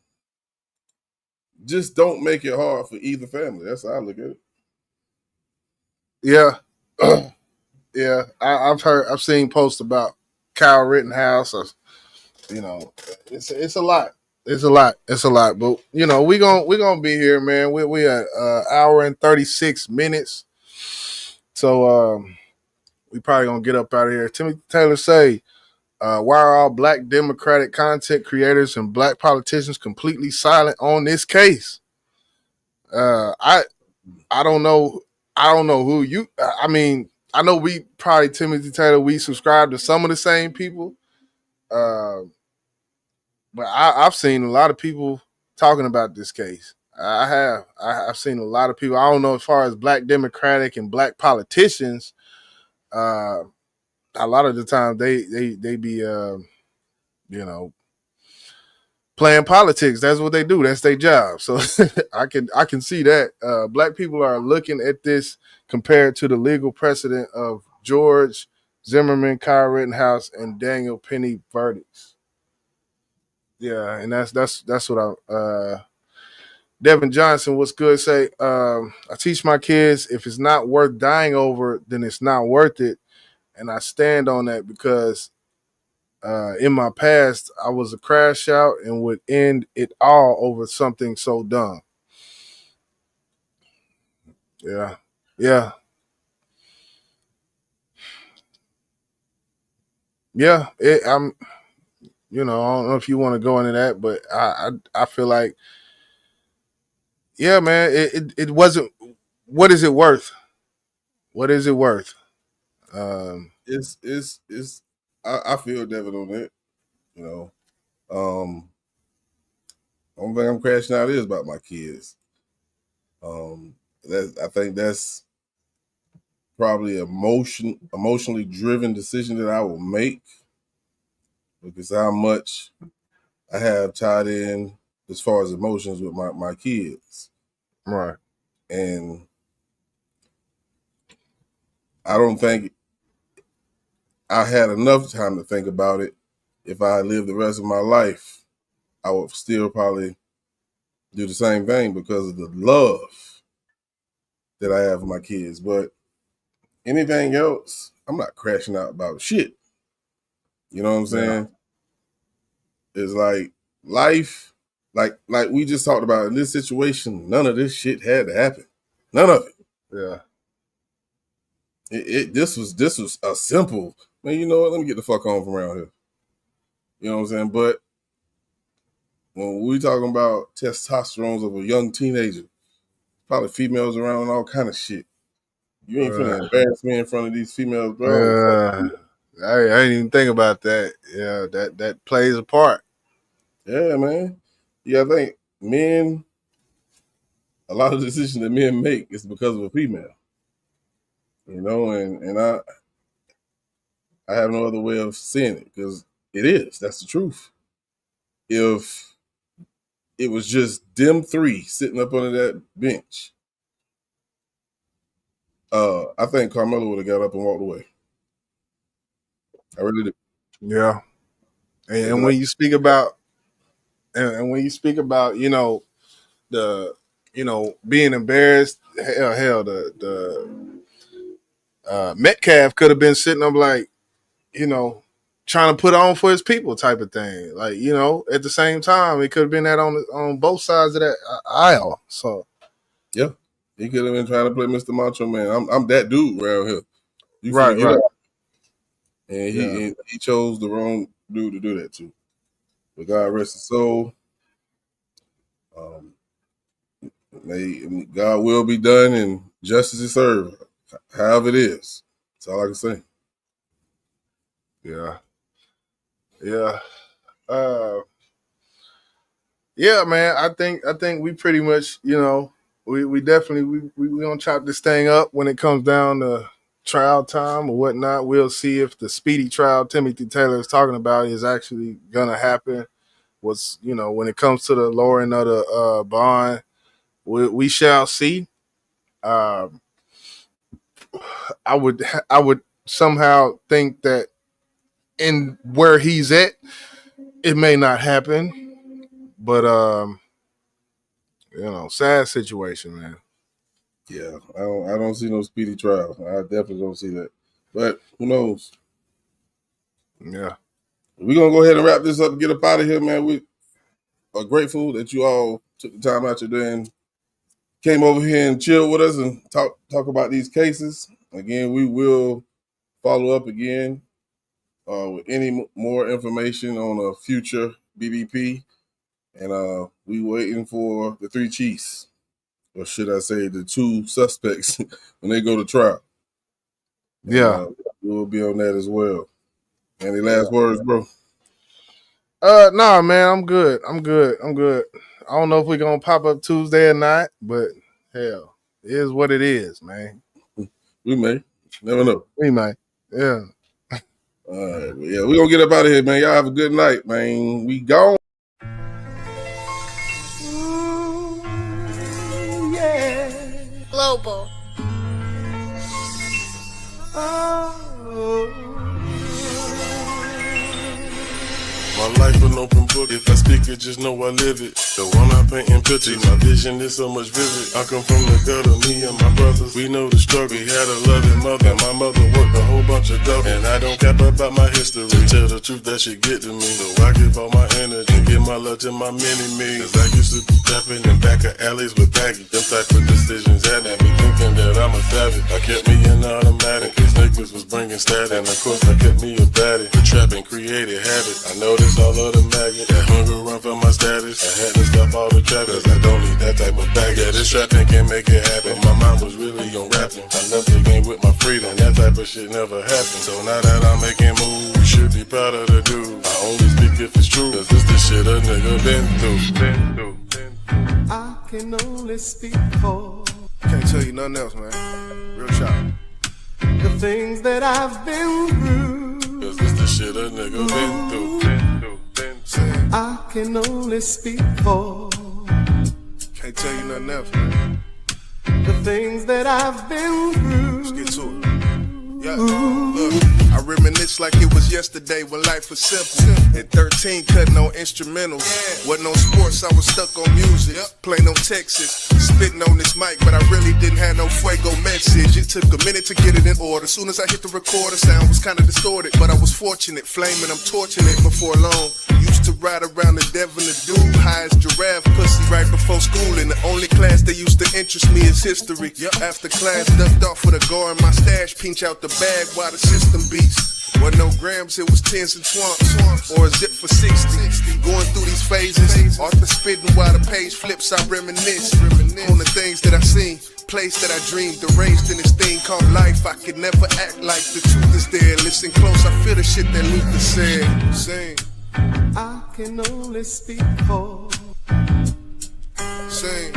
Just don't make it hard for either family. That's how I look at it. Yeah. Yeah. I've seen posts about Kyle Rittenhouse. Or, you know, it's a lot. It's a lot. It's a lot. But you know, we gonna be here, man. We at hour and 36 minutes. So we probably gonna get up out of here. Timothy Taylor say, why are all black Democratic content creators and black politicians completely silent on this case? I don't know. I don't know who you. I mean, I know we probably Timothy Taylor. We subscribe to some of the same people, but I've seen a lot of people talking about this case. I have. I've seen a lot of people. I don't know as far as black Democratic and black politicians. A lot of the time they be you know, playing politics. That's what they do. That's their job. So I can see that. Black people are looking at this compared to the legal precedent of George Zimmerman, Kyle Rittenhouse, and Daniel Penny verdicts. Yeah, and that's what I Devin Johnson, what's good? Say, I teach my kids if it's not worth dying over, then it's not worth it. And I stand on that because in my past, I was a crash out and would end it all over something so dumb. Yeah. Yeah. Yeah. I'm, you know, I don't know if you want to go into that, but I feel like, yeah, man, it wasn't, what is it worth? What is it worth? It's I feel Devin on that, you know. Only thing I'm crashing out is about my kids. I think that's probably emotionally driven decision that I will make because how much I have tied in as far as emotions with my kids. Right. And I don't think I had enough time to think about it. If I lived the rest of my life, I would still probably do the same thing because of the love that I have for my kids. But anything else, I'm not crashing out about shit. You know what I'm saying? It's like life, like we just talked about in this situation, none of this shit had to happen. None of it. Yeah. This was a simple, man, you know what? Let me get the fuck on from around here. You know what I'm saying? But when we talking about testosterone of a young teenager, probably females around and all kind of shit. You ain't finna embarrass me in front of these females, bro. I didn't even think about that. Yeah, that plays a part. Yeah, man. Yeah, I think men, a lot of the decisions that men make is because of a female. You know, and I have no other way of seeing it because it is. That's the truth. If it was just them three sitting up under that bench, I think Carmelo would have got up and walked away. I really do. Yeah. And when you speak about and when you speak about, you know, the being embarrassed, the Metcalf could have been sitting up like, you know, trying to put on for his people type of thing. Like, you know, at the same time, it could have been that on both sides of that aisle. So, yeah, he could have been trying to play Mr. Macho Man. I'm that dude around here. You right, finna get right. up. And he chose the wrong dude to do that to. But God rest his soul. God will be done and justice is served, however it is. That's all I can say. Yeah. Yeah. Yeah, man. I think we pretty much, you know, we definitely we gonna chop this thing up when it comes down to trial time or whatnot. We'll see if the speedy trial Timothy Taylor is talking about is actually gonna happen. What's, you know, when it comes to the lowering of the bond, we shall see. I would somehow think that in where he's at, it may not happen, but you know, sad situation, man. Yeah, I don't see no speedy trial. I definitely don't see that. But who knows? Yeah. We're gonna go ahead and wrap this up and get up out of here, man. We are grateful that you all took the time out your day and came over here and chilled with us and talk about these cases. Again, we will follow up again with any more information on a future BBP. And we waiting for the 3 chiefs, or should I say the 2 suspects when they go to trial. Yeah. We'll be on that as well. Any last words, bro? Nah, man, I'm good. I don't know if we're gonna pop up Tuesday or not, but hell, it is what it is, man. We may. Never know. We may. Yeah. All right. Well, yeah, we're gonna get up out of here, man. Y'all have a good night, man. We gone. Global. My life an open book. If I speak it, just know I live it. The one I'm painting pictures, my vision is so much vivid. I come from the gutter, me and my brothers, we know the struggle. We had a loving mother, and my mother worked a whole bunch of double. And I don't cap about my history. Tell the truth, that shit get to me. So I give all my energy, give my love to my mini-me. Cause I used to be trapping in back of alleys with baggy. Them type of decisions had me thinking that I'm a savage. I kept me in automatic, cause niggas was bringing static. And of course I kept me a baddie. The trapping created habit. I noticed all of the maggot, that hunger run for my status. I had to stop all the traffic, cause I don't need that type of bag. Yeah, this trapping can make it happen. My mind was really on rapping. I left the game with my freedom, that type of shit never happened. So now that I'm making moves, you should be proud of the dude. I only speak if it's true, cause this the shit a nigga been through. I can only speak for. Can't tell you nothing else, man. Real shot. The things that I've been through. Cause this the shit a nigga been through. I can only speak for. Can't tell you nothing else, man. The things that I've been through. Let's get to it. Yeah, look, I reminisce like it was yesterday when life was simple. At 13, cutting on instrumentals. Wasn't on sports, I was stuck on music. Playing on Texas, spitting on this mic, but I really didn't have no fuego message. It took a minute to get it in order. Soon as I hit the recorder, sound was kinda distorted, but I was fortunate. Flaming, I'm torching it before long. Used to ride around the Devon the dude, high as giraffe pussy right before school. And the only class that used to interest me is history. After class, ducked off with a gar in my stash, pinch out the bag while the system beats. Wasn't no grams, it was tens and swamps, or a zip for 60. Going through these phases, author spitting while the page flips, I reminisce on the things that I seen, place that I dreamed, erased in this thing called life. I could never act like the truth is there. Listen close, I feel the shit that Luther said. Sing. I can only speak for. Sing.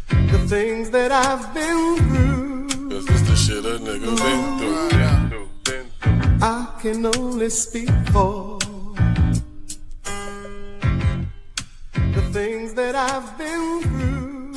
The things that I've been through. Cause this the shit a nigga been through. I can only speak for. The things that I've been through.